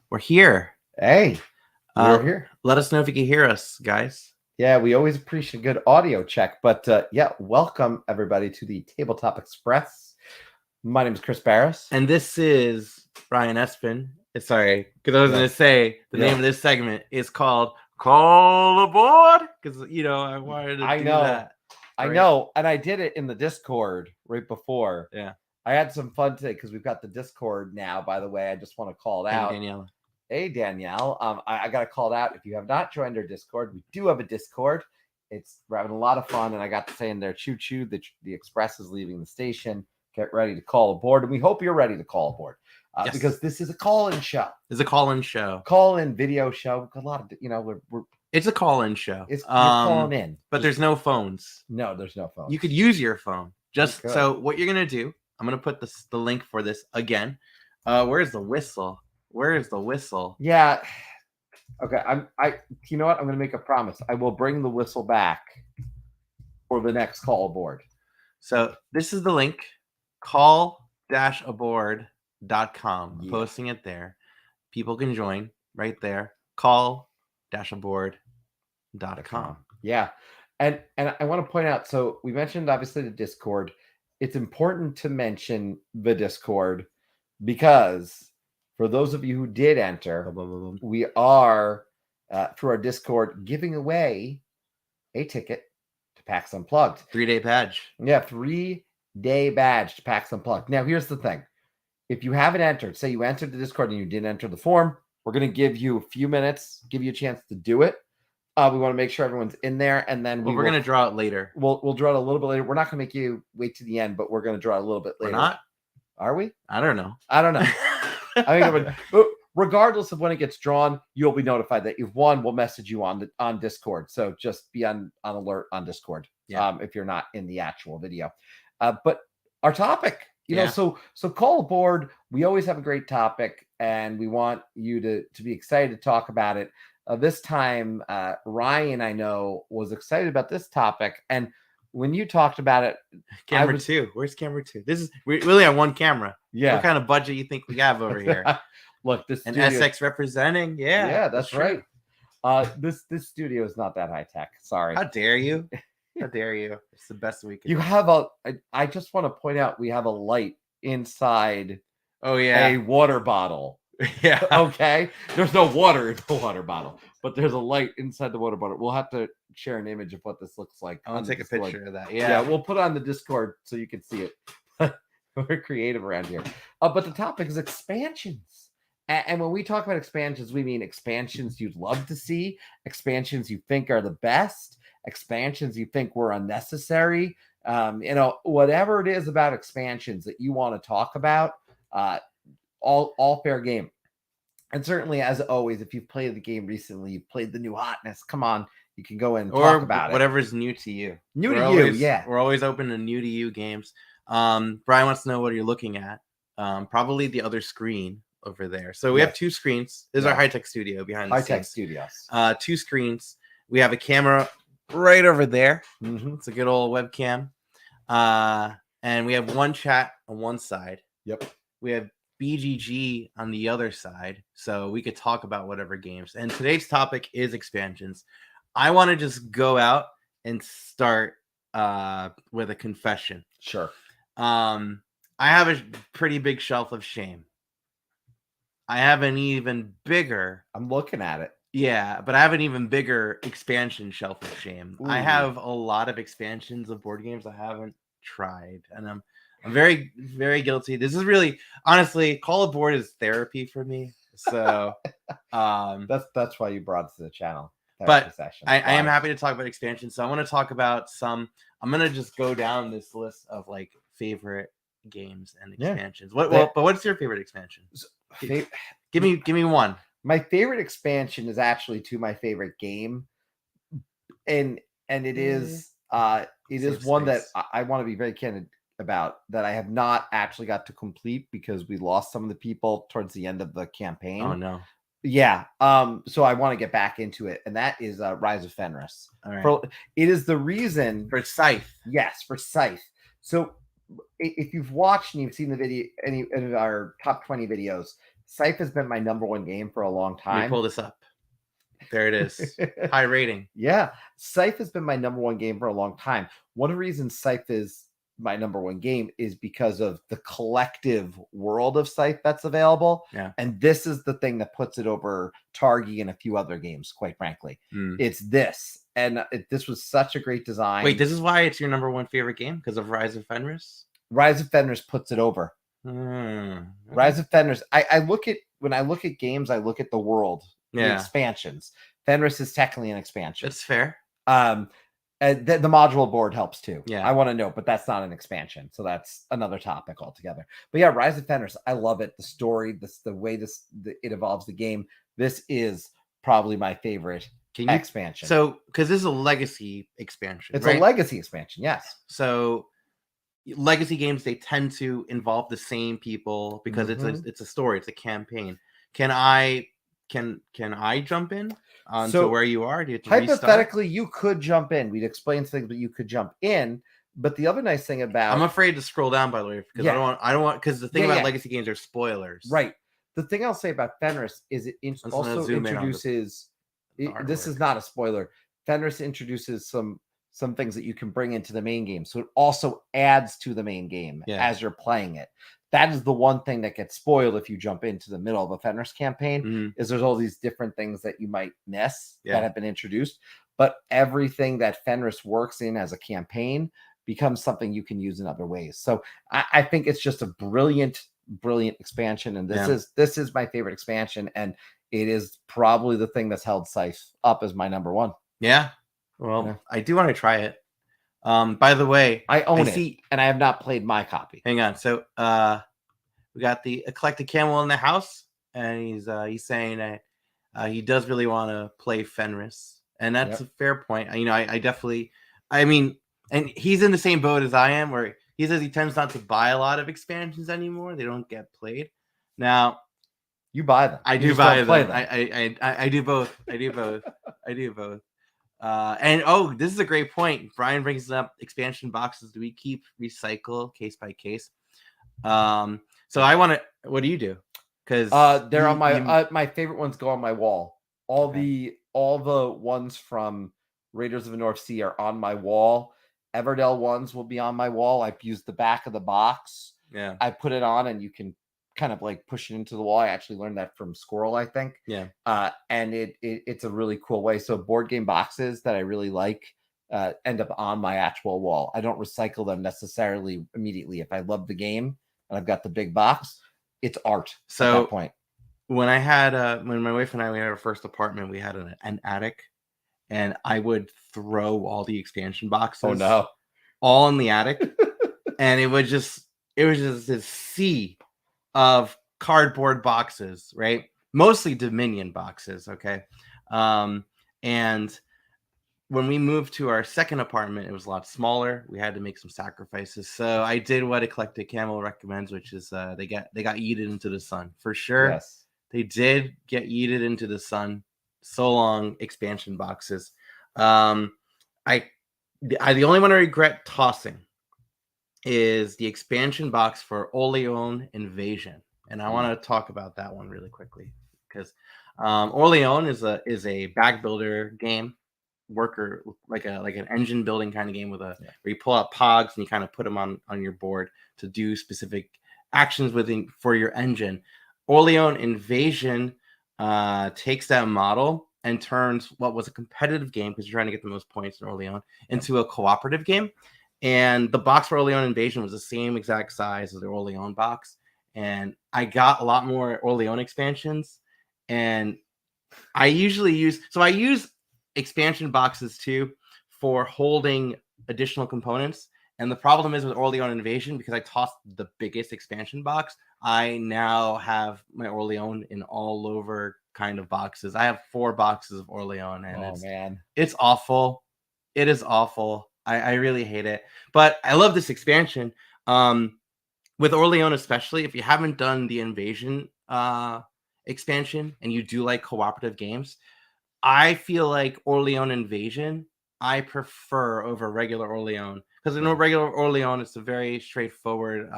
We're here. Hey, we're here. Let us know if you can hear us, guys. Yeah, we always appreciate a good audio check. But yeah, welcome everybody to the Tabletop Express. My name is Chris Barris. And this is Ryan Espin. Sorry, because I was going to say the name of this segment is called Call Aboard. Because, I wanted to do that. I know. And I did it in the Discord right before. Yeah. I had some fun today because we've got the Discord now, by the way. I just want to call it out. Danielle. Hey, Danielle. I got to call it out. If you have not joined our Discord, we do have a Discord. We're having a lot of fun. And I got to say in there, choo-choo, the Express is leaving the station. Get ready to call aboard. And we hope you're ready to call aboard Yes. because this is a call-in show. It's a call-in show. Call-in video show. We've got a lot of, It's a call-in show. You're calling in. But there's no phones. No, there's no phone. You could use your phone. So what you're going to do, I'm going to put the link for this again. Where's the whistle? Where is the whistle? Yeah. Okay. You know what? I'm going to make a promise. I will bring the whistle back for the next call aboard. So this is the link, call-aboard.com. I'm posting it there. People can join right there. Call-aboard.com. Yeah. And I want to point out, so we mentioned obviously the Discord. It's important to mention the Discord because for those of you who did enter, we are, through our Discord, giving away a ticket to PAX Unplugged. 3-day badge. Yeah, 3-day badge to PAX Unplugged. Now, here's the thing. If you haven't entered, say you entered the Discord and you didn't enter the form, we're going to give you a few minutes, give you a chance to do it. We want to make sure everyone's in there, and then we're going to draw it later. We'll draw it a little bit later. We're not going to make you wait to the end, but we're going to draw it a little bit later. We're not? Are we? I don't know. I mean, regardless of when it gets drawn, you'll be notified that you've won. We'll message you on Discord. So just be on alert on Discord. Yeah. If you're not in the actual video. But our topic, so call aboard. We always have a great topic, and we want you to be excited to talk about it. This time, Ryan, I know, was excited about this topic, and when you talked about it, camera 2. Where's camera 2? We really have one camera. Yeah. What kind of budget you think we have over here? Look, this and studio, SX representing. Yeah, that's right. This studio is not that high tech. Sorry. How dare you? How dare you? It's the best we can. You have I just want to point out we have a light inside. Oh yeah, a water bottle. Yeah. Okay. There's no water in the water bottle, but there's a light inside the water bottle. We'll have to share an image of what this looks like. I'll take a picture of that. Yeah. We'll put it on the Discord so you can see it. We're creative around here. But the topic is expansions. And when we talk about expansions, we mean expansions you'd love to see, expansions you think are the best, expansions you think were unnecessary. Whatever it is about expansions that you want to talk about, all fair game. And certainly, as always, if you've played the game recently, you've played the new hotness, come on, you can go in and talk about whatever's new to you. Yeah. We're always open to new to you games. Brian wants to know what you're looking at. Probably the other screen over there. So we have 2 screens. This is our high-tech studio behind the scenes. High-tech studios. 2 screens. We have a camera right over there. Mm-hmm. It's a good old webcam. And we have one chat on one side. Yep. We have BGG on the other side, so we could talk about whatever games. And today's topic is expansions. I want to just go out and start with a confession. Sure. I have a pretty big shelf of shame. I have an even bigger. I'm looking at it. Yeah, but I have an even bigger expansion shelf of shame. Ooh. I have a lot of expansions of board games I haven't tried, and I'm very, very guilty. This is really, honestly, Call Aboard is therapy for me. So that's why you brought it to the channel. But I am happy to talk about expansions. So I want to talk about I'm going to just go down this list of like favorite games and expansions. But what's your favorite expansion? Give me one. My favorite expansion is actually to my favorite game, and it is one that I want to be very candid about, that I have not actually got to complete because we lost some of the people towards the end of the campaign. Oh no. Yeah. So I want to get back into it, and that is Rise of Fenris. All right. It is the reason for Scythe. Yes, for Scythe. So if you've watched and you've seen the video, any of our top 20 videos, Scythe has been my number one game for a long Let me time. pull this up. There it is. High rating. Yeah, Scythe has been my number one game for a long time. One of the reasons Scythe is my number one game is because of the collective world of Scythe that's available. Yeah. And this is the thing that puts it over Targi and a few other games, quite frankly. It's this. And this was such a great design. Wait, this is why it's your number one favorite game? Because of Rise of Fenris? Rise of Fenris puts it over. Rise of Fenris. When I look at games, I look at the world, the expansions. Fenris is technically an expansion. That's fair. The module board helps too. Yeah, I want to know, but that's not an expansion, so that's another topic altogether. But yeah, Rise of Fenris, I love it. The story, the way it evolves the game. This is probably my favorite expansion. So, because this is a legacy expansion, it's a legacy expansion, yes. So, legacy games, they tend to involve the same people because it's a story, it's a campaign. Can I jump in onto where you are? Do you have to hypothetically restart? You could jump in. We'd explain things, but you could jump in. But the other nice thing about I'm afraid to scroll down, by the way, because I don't want because the thing about legacy games are spoilers. Right. The thing I'll say about Fenris is it also introduces this is not a spoiler. Fenris introduces some things that you can bring into the main game. So it also adds to the main game as you're playing it. That is the one thing that gets spoiled if you jump into the middle of a Fenris campaign, is there's all these different things that you might miss that have been introduced. But everything that Fenris works in as a campaign becomes something you can use in other ways. So I think it's just a brilliant expansion. And this is my favorite expansion. And it is probably the thing that's held Scythe up as my number one. Yeah. Well, I do want to try it. By the way, I own it, and I have not played my copy. Hang on. So we got the eclectic camel in the house, and he's saying that he does really want to play Fenris, and that's a fair point. I definitely, and he's in the same boat as I am, where he says he tends not to buy a lot of expansions anymore. They don't get played. Now, you buy them. I do buy them. I do both. I do both. I do both. And this is a great point. Brian brings up expansion boxes. Do we keep recycle case by case? So I want to. What do you do? Because they're on my my favorite ones go on my wall. All the ones from Raiders of the North Sea are on my wall. Everdell ones will be on my wall. I've used the back of the box. Yeah, I put it on, and you can kind of like push it into the wall. I actually learned that from Squirrel, I think. Yeah. And it's a really cool way. So board game boxes that I really like end up on my actual wall. I don't recycle them necessarily immediately. If I love the game and I've got the big box, it's art. So at that point, when I had when my wife and I, we had our first apartment, we had an attic, and I would throw all the expansion boxes. Oh no! All in the attic, and it was just this sea of cardboard boxes, right? Mostly Dominion boxes, okay? And when we moved to our second apartment, it was a lot smaller. We had to make some sacrifices. So I did what Eclectic Camel recommends, which is they got yeeted into the sun. For sure. Yes. They did get yeeted into the sun. So long, expansion boxes. The only one I regret tossing is the expansion box for Orleans Invasion, and I want to talk about that one really quickly because Orleans is a bag builder game, worker like an engine building kind of game where you pull out pogs and you kind of put them on your board to do specific actions for your engine. Orleans Invasion takes that model and turns what was a competitive game, because you're trying to get the most points in Orleans, into a cooperative game. And the box for Orleans Invasion was the same exact size as the Orleans box. And I got a lot more Orleans expansions. And I usually use expansion boxes too for holding additional components. And the problem is with Orleans Invasion, because I tossed the biggest expansion box, I now have my Orleans in all over kind of boxes. I have 4 boxes of Orleans, and it's awful. It is awful. I really hate it, but I love this expansion. With Orleans, especially if you haven't done the Invasion expansion and you do like cooperative games, I feel like Orleans Invasion I prefer over regular Orleans, because in regular Orleans it's a very straightforward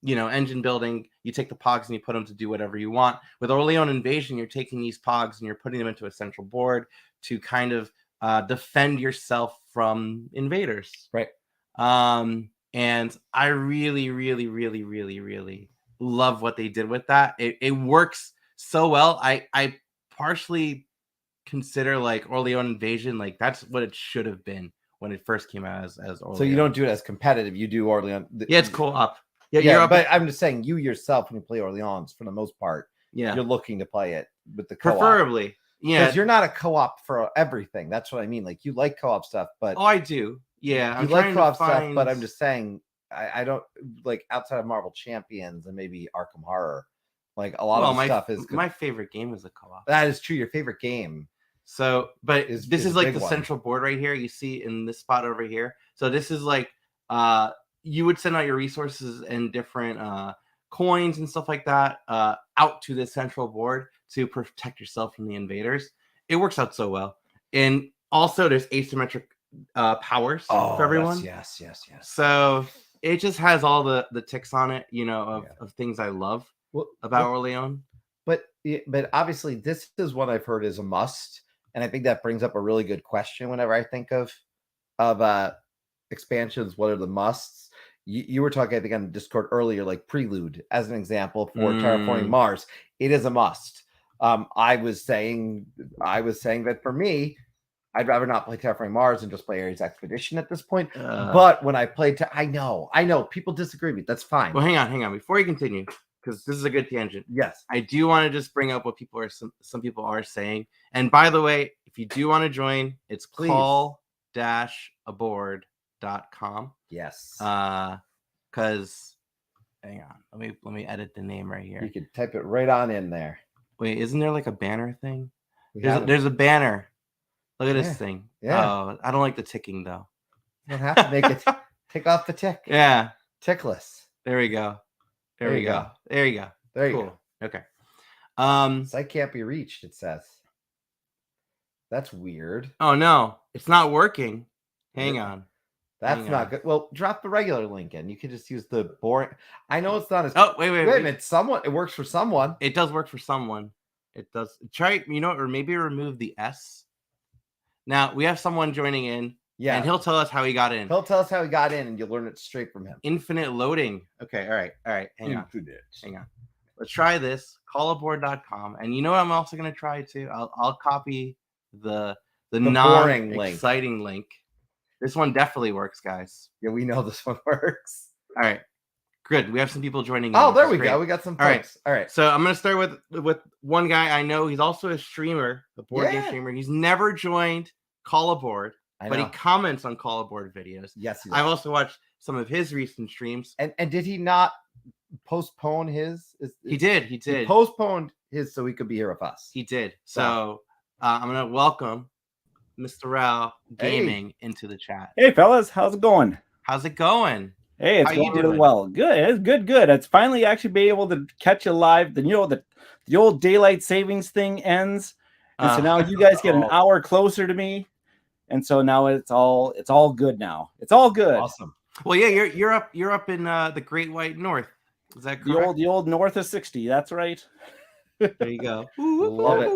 engine building. You take the pogs and you put them to do whatever you want. With Orleans Invasion, you're taking these pogs and you're putting them into a central board to kind of defend yourself from invaders. Right. And I really, really, really, really, really love what they did with that. It works so well. I partially consider like Orleans Invasion, like that's what it should have been when it first came out as Orleans. So you don't do it as competitive. You do Orleans. Yeah, it's co-op. Yeah, but I'm just saying, you yourself, when you play Orleans, for the most part, you're looking to play it with the co-op. Preferably. Yeah. Because you're not a co-op for everything. That's what I mean. Like, you like co-op stuff, but... Oh, I do. Yeah. You like co-op stuff, but I'm just saying, I don't... Like, outside of Marvel Champions and maybe Arkham Horror, like, a lot of the stuff is... My favorite game is a co-op. That is true. Your favorite game. So, but this is like the central board right here. You see in this spot over here. So this is like... you would send out your resources and different coins and stuff like that out to the central board to protect yourself from the invaders. It works out so well. And also there's asymmetric powers for everyone. Yes. So it just has all the ticks on it, of things I love about Orleans. But obviously this is what I've heard is a must. And I think that brings up a really good question whenever I think of expansions. What are the musts? You were talking, I think, on Discord earlier, like Prelude as an example for Terraforming Mars. It is a must. I was saying that for me, I'd rather not play Terraforming Mars and just play Ares Expedition at this point. But when I played, I know people disagree with me. That's fine. Well, hang on before you continue, because this is a good tangent. Yes, I do want to just bring up what some people are saying. And by the way, if you do want to join, it's call-aboard.com. Yes. Because hang on, let me edit the name right here. You can type it right on in there. Wait, isn't there like a banner thing? There's a banner. Look at this thing. Yeah. Oh, I don't like the ticking though. You don't have to make it tick off the tick. Yeah. Tickless. There we go. There you go. There you go. Okay. Site can't be reached, it says. That's weird. Oh no, it's not working. Hang on. That's not good. Well, drop the regular link in. You can just use the boring. I know it's not as. Oh, wait. It's someone. It works for someone. It does work for someone. It does. Try, or maybe remove the S. Now we have someone joining in. Yeah. And he'll tell us how he got in. He'll tell us how he got in, and you'll learn it straight from him. Infinite loading. Okay. All right. Hang on. Let's try this. Callaboard.com. And you know what I'm also going to try too? I'll copy the non-exciting link. This one definitely works, guys. Yeah, we know this one works. All right. Good. We have some people joining in. Oh, there we go. We got some folks. All right. So I'm going to start with one guy I know. He's also a streamer, a board game streamer. He's never joined Call Aboard, but he comments on Call Aboard videos. Yes, he does. I've also watched some of his recent streams. And did he not postpone his? He did. He postponed his so he could be here with us. He did. So I'm going to welcome Mr. Rao Gaming into the chat. Hey fellas, how's it going? How's it going? Hey, it's going really well. Good. It's good. It's finally actually be able to catch you live. The old daylight savings thing ends, and so now you guys get an hour closer to me, and so now it's all good now. It's all good. Awesome. Well, yeah, you're up in the Great White North. Is that correct? The old north of 60. That's right. There you go. Love it.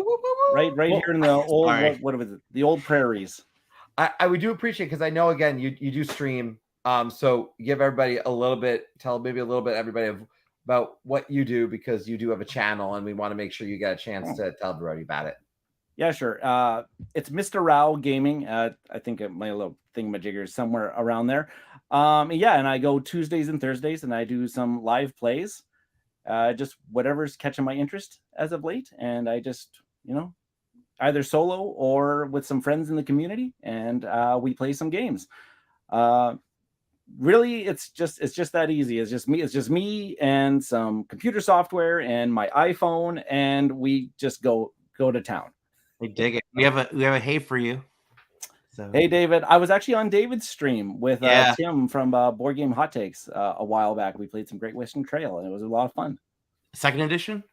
Right here in the old what was it? The old prairies. I would do appreciate, because I know again you do stream. So give everybody tell maybe a little bit everybody about what you do, because you do have a channel and we want to make sure you get a chance to tell everybody about it. Yeah, sure. It's Mr. Rao Gaming. I think my little thingamajigger is somewhere around there. And I go Tuesdays and Thursdays and I do some live plays. Just whatever's catching my interest as of late, and I just either solo or with some friends in the community, and we play some games. Really, it's just that easy. It's just me and some computer software and my iPhone, and we just go to town. We dig it. We have a hey for you. So. Hey David, I was actually on David's stream with Tim from Board Game Hot Takes a while back. We played some Great Western Trail, and it was a lot of fun. Second edition?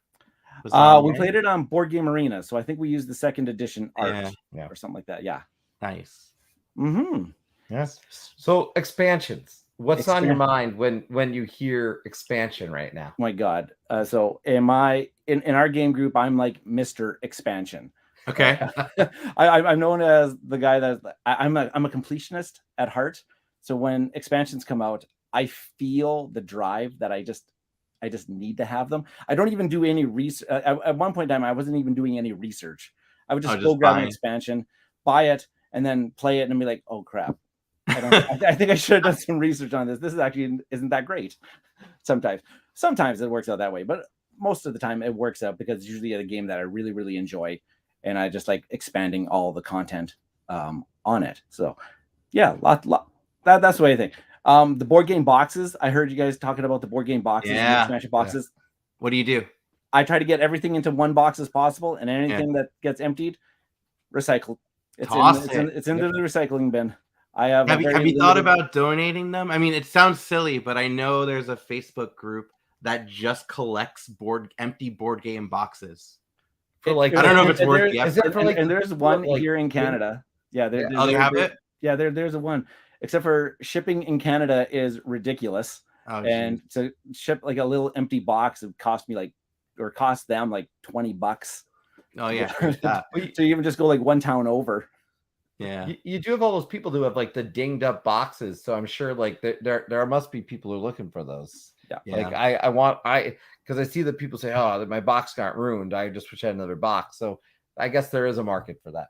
We played it on Board Game Arena, so I think we used the second edition art or something like that. Yeah. Nice. Mm-hmm. Yes. So expansions. What's on your mind when you hear expansion right now? My God. So am I in our game group? I'm like Mr. Expansion. Okay. I'm known as the guy that I'm a completionist at heart. So when expansions come out, I feel the drive that I just need to have them. I don't even do any research. At one point in time, I wasn't even doing any research. I would just go grab an expansion, buy it, and then play it and be like, oh crap. I think I should have done some research on this. This is actually isn't that great. Sometimes it works out that way, but most of the time it works out because it's usually a game that I really, really enjoy, and I just like expanding all the content on it. So yeah, that's the way I think. The board game boxes. I heard you guys talking about the board game boxes and the expansion boxes. Yeah. What do you do? I try to get everything into one box as possible, and anything that gets emptied, recycled. It's into the recycling bin. Have you thought about donating them? I mean, it sounds silly, but I know there's a Facebook group that just collects empty board game boxes. For like, I don't know if it's worth the effort. And there's one here in Canada. Yeah, they have it. Yeah, there's a one. Except for shipping in Canada is ridiculous. And to ship like a little empty box, it cost them like $20. Oh yeah. So you even just go like one town over. Yeah, you do have all those people who have like the dinged up boxes, so I'm sure like there must be people who are looking for those. Yeah, like because I see that people say, oh, my box got ruined, I just wish I had another box. So I guess there is a market for that.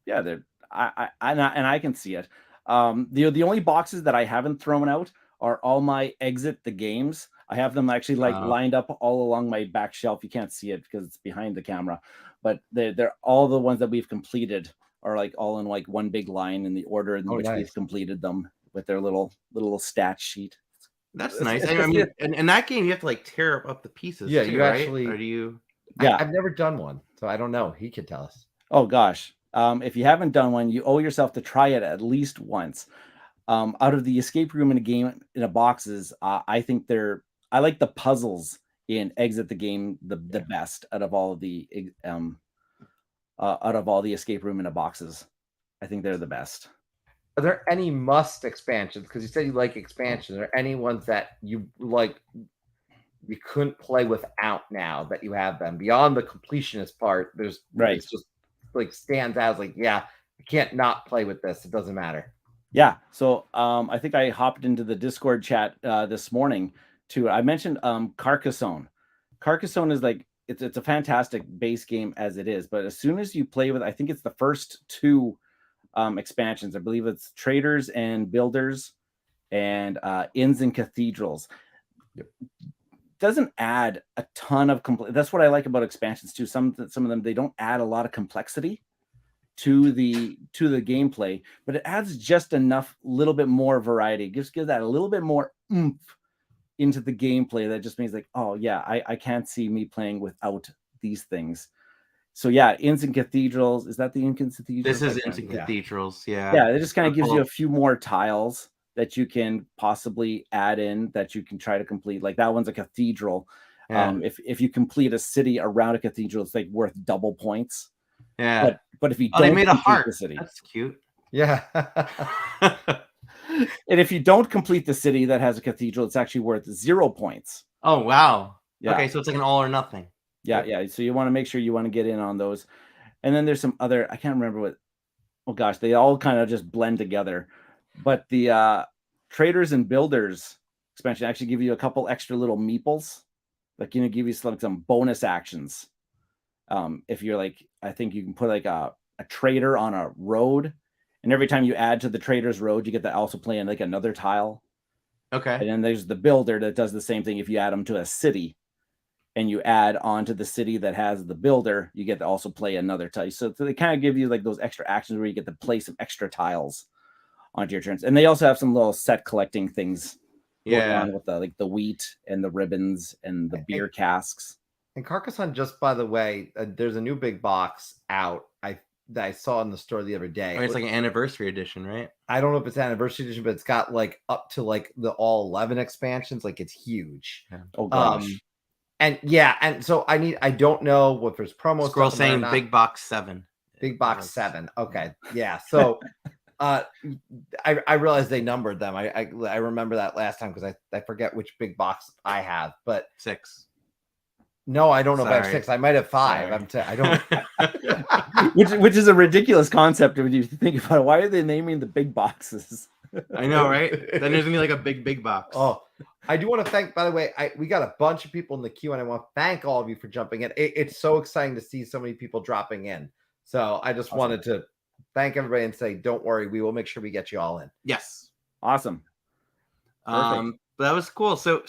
Yeah, I can see it. The only boxes that I haven't thrown out are all my exit the games. I have them actually lined up all along my back shelf. You can't see it because it's behind the camera, but they're all the ones that we've completed are like all in like one big line in the order in which we've completed them with their little stat sheet. That's nice. I mean, in that game, you have to like tear up the pieces. Yeah, too, you right? actually. Or do you? Yeah, I've never done one, so I don't know. He could tell us. Oh gosh, if you haven't done one, you owe yourself to try it at least once. Out of the escape room in a game in a boxes, I think I like the puzzles in Exit the Game the best out of all the escape room in a boxes. I think they're the best. Are there any must expansions? Because you said you like expansions. Are there any ones that you like you couldn't play without now that you have them? Beyond the completionist part, it's just like stands out as like, yeah, I can't not play with this. It doesn't matter. Yeah. So I think I hopped into the Discord chat this morning too. I mentioned Carcassonne. Carcassonne is like it's a fantastic base game as it is, but as soon as you play with, I think it's the first two expansions. I believe it's Traders and Builders and Inns and Cathedrals. Doesn't add a ton of that's what I like about expansions too. Some of them, they don't add a lot of complexity to the gameplay, but it adds just enough, little bit more variety. Gives that a little bit more oomph into the gameplay. That just means like, oh yeah, I can't see me playing without these things. So yeah, Inns and Cathedrals. Is that the Inns and Cathedrals? This is Inns and Cathedrals. Yeah. Yeah, it just kind of gives you a few more tiles that you can possibly add in that you can try to complete. Like that one's a cathedral. Yeah. If you complete a city around a cathedral, it's like worth double points. Yeah. But if you don't, they made a heart. The city, that's cute. Yeah. And if you don't complete the city that has a cathedral, it's actually worth 0 points. Oh wow. Yeah. Okay, so it's like an all or nothing. Yeah, yeah. So you want to make sure you want to get in on those. And then there's some other, I can't remember what, oh gosh, they all kind of just blend together. But the Traders and Builders expansion actually give you a couple extra little meeples. Like, give you some bonus actions. If you're like, I think you can put like a trader on a road. And every time you add to the trader's road, you get to also play in like another tile. Okay. And then there's the builder that does the same thing. If you add them to a city and you add on to the city that has the builder, you get to also play another tile. So they kind of give you like those extra actions where you get to play some extra tiles onto your turns. And they also have some little set collecting things going on with the wheat and the ribbons and the beer casks. And Carcassonne, just by the way, there's a new big box out that I saw in the store the other day. It's like an anniversary edition, right? I don't know if it's anniversary edition, but it's got like up to like the all 11 expansions. Like it's huge. Yeah. Oh gosh. And so I don't know if there's promo. Scroll saying big box 7. Big box 7. Okay. Yeah. So I realized they numbered them. I remember that last time because I forget which big box I have, but 6. no, I don't know if I have Sorry. 6. I might have 5. Sorry. I don't. which is a ridiculous concept when you think about it. Why are they naming the big boxes? I know, right? Then there's gonna be like a big box. Oh, I do want to thank, by the way, we got a bunch of people in the queue, and I want to thank all of you for jumping in. It's so exciting to see so many people dropping in. So I just wanted to thank everybody and say, don't worry, we will make sure we get you all in. Yes. Awesome. But that was cool. So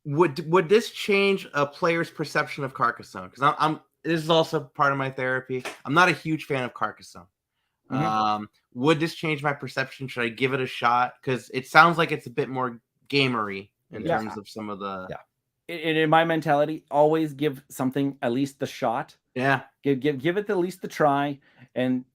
would this change a player's perception of Carcassonne? Because I'm this is also part of my therapy. I'm not a huge fan of Carcassonne. Mm-hmm. Would this change my perception? Should I give it a shot? Because it sounds like it's a bit more gamery in terms of some of the. Yeah. In my mentality, always give something at least the shot. Yeah. Give it at least the try. And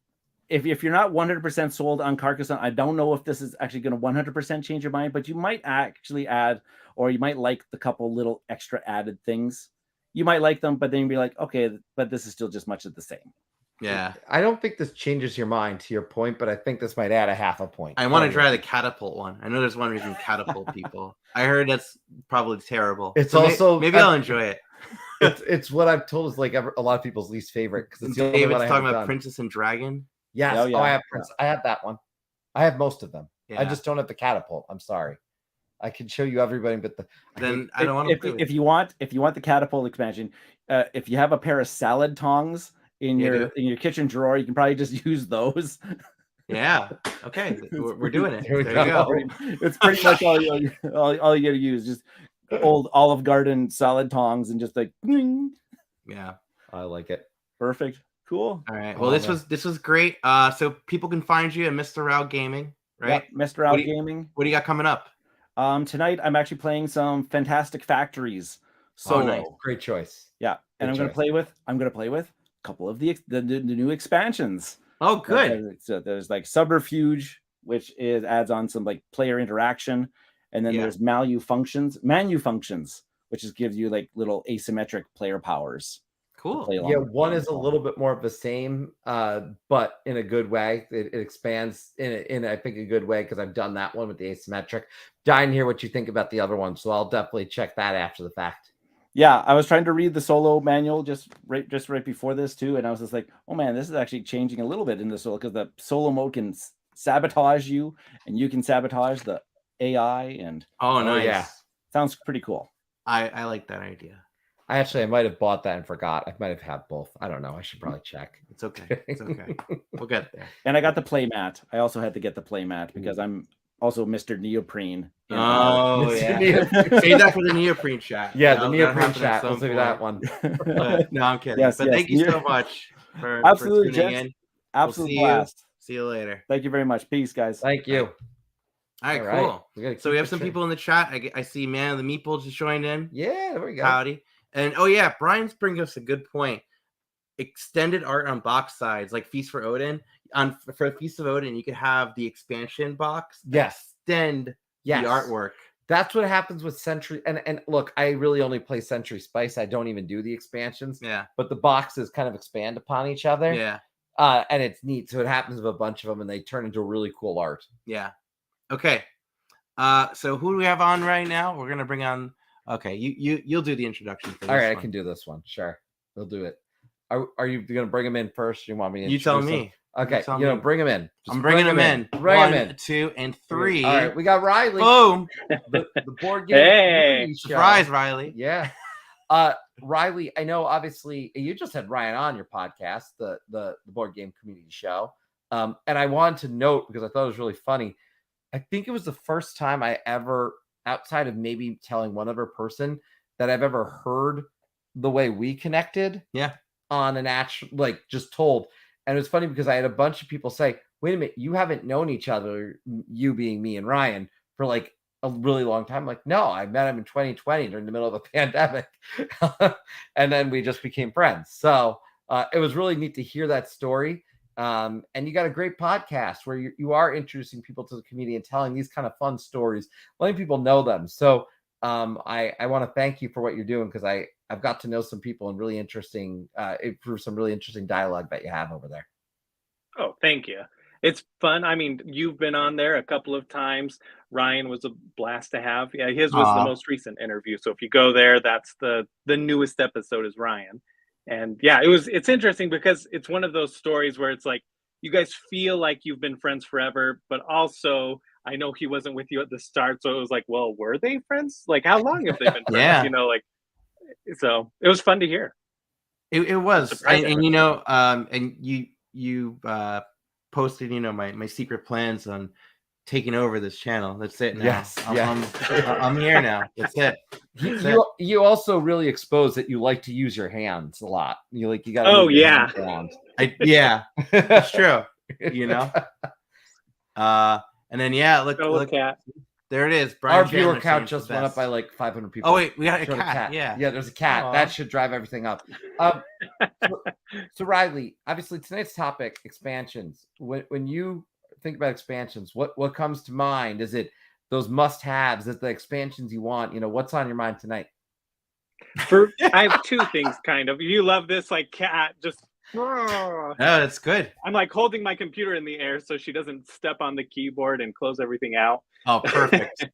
if you're not 100% sold on Carcassonne, I don't know if this is actually going to 100% change your mind, but you might actually add, or you might like the couple little extra added things. You might like them, but then you'd be like, okay, but this is still just much of the same. Yeah. I don't think this changes your mind, to your point, but I think this might add a half a point. I want to try the catapult one. I know there's one where you can catapult people. I heard that's probably terrible. It's also maybe I'll enjoy it. It's what I've told is like a lot of people's least favorite, because it's the only David's one I talking about done. Princess and Dragon. Yes. Oh, yeah. I have I have that one. I have most of them. Yeah. I just don't have the catapult. I'm sorry. I can show you everybody, but I don't want to play with if you want the catapult expansion, if you have a pair of salad tongs in your kitchen drawer, you can probably just use those. Yeah. Okay. We're doing it. There we There you go. It's pretty much all you got to use. Just old Olive Garden salad tongs and just like. Yeah. I like it. Perfect. Cool. All right. Well, this was great. So people can find you at Mr. Rao Gaming, right? Yep, Mr. Rao Gaming. What do you got coming up? Tonight I'm actually playing some Fantastic Factories solo. Oh, nice. Great choice. Yeah, and I'm going to play with a couple of the new expansions. Oh, good. So there's like Subterfuge, which adds on some like player interaction, and then there's Manu Functions, which gives you like little asymmetric player powers. Cool. Yeah, one is a little bit more of the same, but in a good way. It expands in I think a good way, because I've done that one with the asymmetric. Dying to hear what you think about the other one, so I'll definitely check that after the fact. Yeah, I was trying to read the solo manual just right before this too, and I was just like, oh man, this is actually changing a little bit in the solo, because the solo mode can sabotage you, and you can sabotage the AI. And nice. Yeah, sounds pretty cool. I like that idea. I might have bought that and forgot. I might have had both. I don't know. I should probably check. It's okay. It's okay. We'll get there. And I got the play mat. I also had to get the play mat because I'm also Mr. Neoprene. Oh, yeah. Save that for the neoprene chat. Yeah, the neoprene chat. Let's do that one. No, I'm kidding. But thank you so much for absolutely tuning in. Absolute blast. See you later. Thank you very much. Peace, guys. Thank you. All right, cool. So we have some people in the chat. I see Man of the Meeple just joined in. Yeah, there we go. Howdy. And Brian's bringing us a good point. Extended art on box sides, like Feast for Odin. For Feast of Odin, you could have the expansion box. Extend the artwork. That's what happens with Century. And look, I really only play Century Spice. I don't even do the expansions. Yeah. But the boxes kind of expand upon each other. Yeah. And it's neat. So it happens with a bunch of them, and they turn into really cool art. Yeah. Okay. So who do we have on right now? We're gonna bring on. Okay, you'll do the introduction. For All right, one. I can do this one. Sure, we'll do it. Are you going to bring him in first? You want me to? You tell me. Okay, bring him in. I'm bringing him in. Bring him in. 1, 2, and 3. All right, we got Riley. Boom. The board game. Surprise, Riley. Yeah. Riley, I know. Obviously, you just had Ryan on your podcast, the board game community show. And I wanted to note, because I thought it was really funny. I think it was the first time I ever, outside of maybe telling one other person, that I've ever heard the way we connected. Yeah. On an actual, like, just told. And it was funny because I had a bunch of people say, wait a minute, you haven't known each other, you being me and Ryan, for like a really long time. I'm like, no, I met him in 2020 during the middle of the pandemic. And then we just became friends. So it was really neat to hear that story. And you got a great podcast where you are introducing people to the community and telling these kind of fun stories, letting people know them. So I want to thank you for what you're doing, because I've got to know some people and really interesting, through some really interesting dialogue that you have over there. Oh, thank you. It's fun. I mean, you've been on there a couple of times. Ryan was a blast to have. Yeah, his was the Aw. most recent interview. So if you go there, that's the newest episode is Ryan. And yeah, it's interesting because it's one of those stories where it's like you guys feel like you've been friends forever, but also I know he wasn't with you at the start, so it was like, well, were they friends? Like how long have they been friends? Yeah. You know, like so it was fun to hear. It was, Surprising. and you know, and you posted, you know, my secret plans on taking over this channel. That's it now. Yes, I'm here now. That's it. That's it. You also really expose that you like to use your hands a lot. You got. Oh, yeah. Yeah, that's true. You know, and then look, cat. there it is. Brian Our viewer Chandler count saying just the went up best. by like 500 people. Oh wait, we got a Showed cat. Yeah, there's a cat. Aw. That should drive everything up. So Riley, obviously tonight's topic, expansions. When you think about expansions, what comes to mind? Is it those must-haves? Is it the expansions you want? You know, what's on your mind tonight? I have two things kind of. You love this like cat just. No, that's good. I'm like holding my computer in the air so she doesn't step on the keyboard and close everything out. Oh, perfect.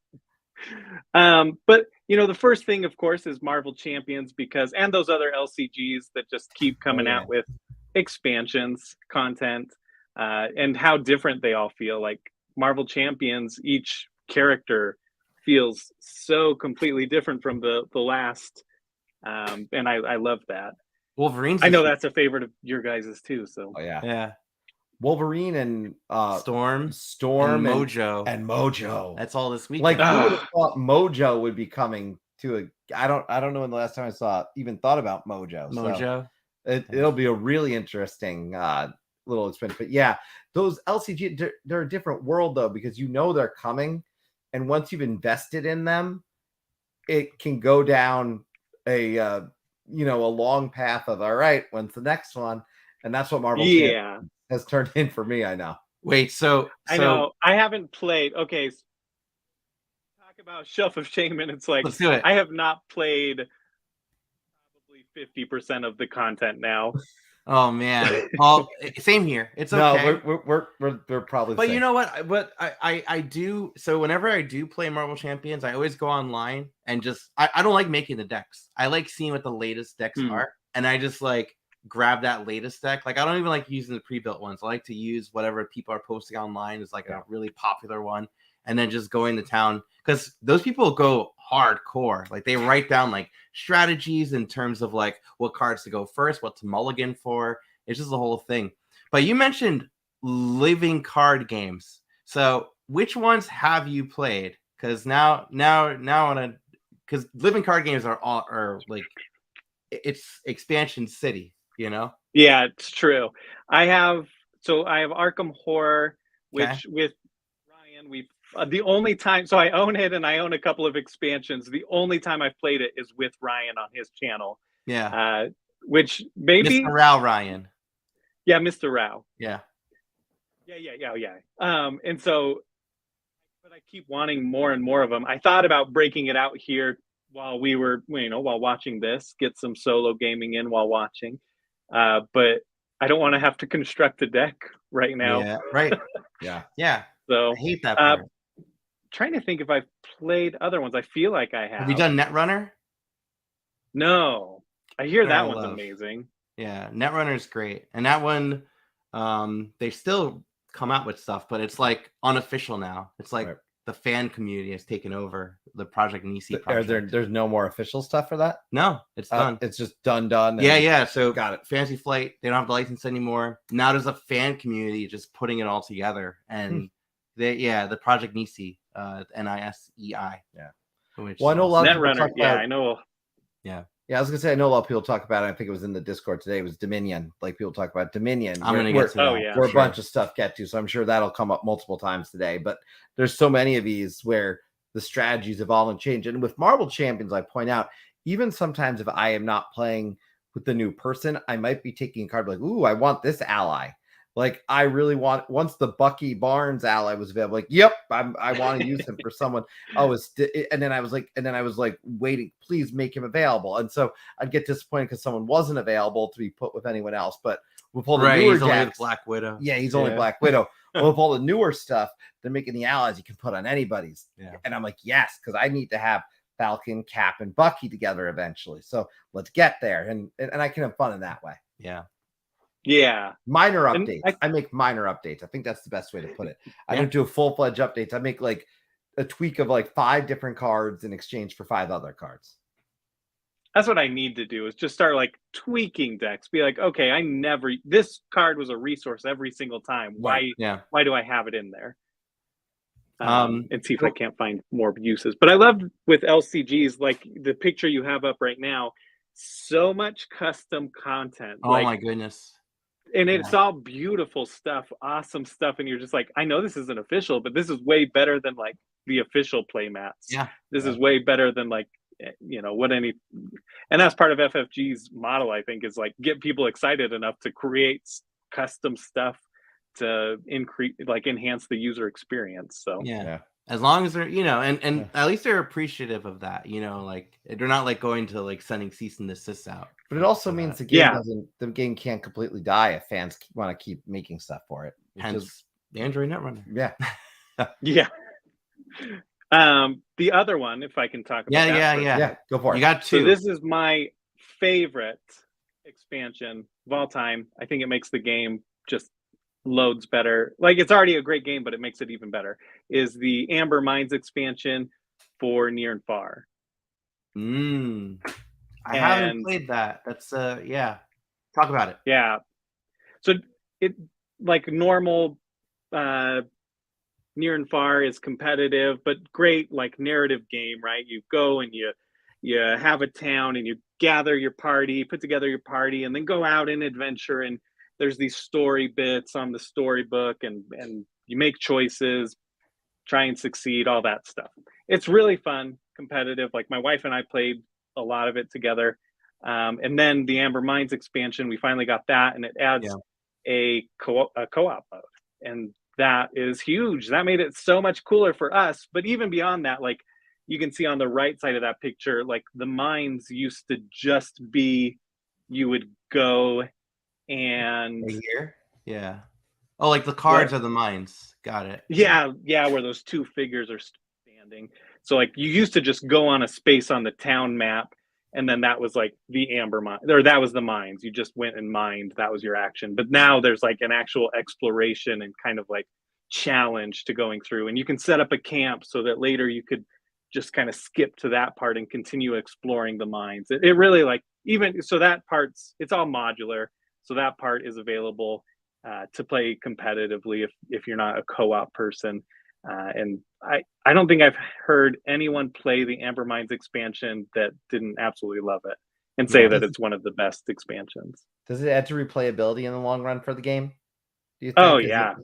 But you know, the first thing, of course, is Marvel Champions and those other LCGs that just keep coming out with expansions, content, and how different they all feel. Like Marvel Champions, each character feels so completely different from the last, and I love that. Wolverine's. I know that's a favorite of your guys's too. So yeah. Wolverine and Storm and Mojo and Mojo. That's all this week. Like who would have thought Mojo would be coming to a? I don't know when the last time I thought about Mojo. Mojo. So it'll be a really interesting little experiment. But yeah, those LCG they're a different world though because you know they're coming, and once you've invested in them, it can go down a long path of all right. When's the next one? And that's what Marvel has turned in for me. I know. Wait, so I know I haven't played. Okay, so talk about Shelf of Shame, and it's like let's do it. I have not played probably 50% of the content now. Oh man, well, same here. It's okay. No, we're probably. But you know what? But I do. So whenever I do play Marvel Champions, I always go online and just I don't like making the decks. I like seeing what the latest decks are, and I just like grab that latest deck. Like I don't even like using the pre-built ones. I like to use whatever people are posting online is like a really popular one, and then just going to town because those people go hardcore. Like they write down like strategies in terms of like what cards to go first, what to mulligan for. It's just the whole thing. But you mentioned living card games. So which ones have you played? Because now because living card games are like it's expansion city. You know? Yeah, it's true. I have Arkham Horror, which with Ryan, we've the only time. So I own it, and I own a couple of expansions. The only time I've played it is with Ryan on his channel. Yeah. Which maybe Mr. Ryan. Yeah, Mr. Rao. Yeah. Yeah. And so, but I keep wanting more and more of them. I thought about breaking it out here while we were, while watching this, get some solo gaming in while watching. But I don't want to have to construct a deck right now. Yeah, right. Yeah. So I hate that part. Trying to think if I've played other ones. I feel like I have. Have you done Netrunner? No. I hear that one's amazing. Yeah, Netrunner's great. And that one, they still come out with stuff, but it's like unofficial now. It's like the fan community has taken over the Project Nisi project. There's no more official stuff for that? No, it's done. It's just done. Yeah. So got it. Fantasy Flight, they don't have the license anymore. Now there's a fan community just putting it all together. And the Project Nisi, NISEI. Yeah. Which, I know a lot of Netrunner. Yeah, I know. Yeah. Yeah, I was gonna say I know a lot of people talk about it. I think it was in the Discord today. It was Dominion. Like people talk about Dominion. I'm gonna get to that. Where a bunch of stuff get to. So I'm sure that'll come up multiple times today. But there's so many of these where the strategies evolve and change. And with Marvel Champions, I point out, even sometimes if I am not playing with the new person, I might be taking a card like, ooh, I want this ally. Like I really want. Once the Bucky Barnes ally was available, like, yep, I want to use him for someone. And then I was like, waiting, please make him available. And so I'd get disappointed because someone wasn't available to be put with anyone else. But we'll pull the newer he's only decks. with Black Widow. Yeah, he's only Black Widow. Well, with all the newer stuff, they're making the allies you can put on anybody's. Yeah. And I'm like, yes, because I need to have Falcon, Cap, and Bucky together eventually. So let's get there. And I can have fun in that way. Yeah. Yeah. Minor And updates. I make minor updates. I think that's the best way to put it. I Yeah. don't do full-fledged updates. I make like a tweak of like 5 different cards in exchange for 5 other cards. That's what I need to do, is just start like tweaking decks. Be like, okay, this card was a resource every single time. Why do I have it in there? And see if I can't find more uses. But I love with LCGs, like the picture you have up right now, so much custom content. Oh my goodness. And it's all beautiful stuff, awesome stuff. And you're just like, I know this isn't official, but this is way better than like the official play mats. Yeah. This is way better than like, and that's part of FFG's model, I think, is like get people excited enough to create custom stuff to enhance the user experience. So as long as they're and at least they're appreciative of that, like they're not like going to like sending cease and desist out. But it also means the game can't completely die if fans want to keep making stuff for it. Hence the Android Netrunner. Yeah. The other one, if I can talk about that. Go for it. You got 2. So this is my favorite expansion of all time. I think it makes the game just loads better. Like, it's already a great game, but it makes it even better. Is the Amber Mines expansion for Near and Far. I haven't played that. That's talk about it. Yeah. So it, like normal Near and Far is competitive, but great like narrative game, right? You go and you have a town and you gather your party, put together your party, and then go out and adventure. And there's these story bits on the storybook, and you make choices, try and succeed, all that stuff. It's really fun, competitive. Like my wife and I played a lot of it together. And then the Amber Mines expansion, we finally got that, and it adds a co-op mode. And that is huge. That made it so much cooler for us. But even beyond that, like you can see on the right side of that picture, like the mines used to just be, you would go and here. Yeah. Oh, like the cards are the mines. Got it. Yeah, where those 2 figures are standing. So like you used to just go on a space on the town map, and then that was like the Amber Mine, or that was the mines. You just went and mined. That was your action. But now there's like an actual exploration and kind of like challenge to going through. And you can set up a camp so that later you could just kind of skip to that part and continue exploring the mines. It really like, even so that part's, it's all modular. So that part is available to play competitively if you're not a co-op person. And I don't think I've heard anyone play the Amber Mines expansion that didn't absolutely love it and say that it's one of the best expansions. Does it add to replayability in the long run for the game? Do you think? Oh, yeah.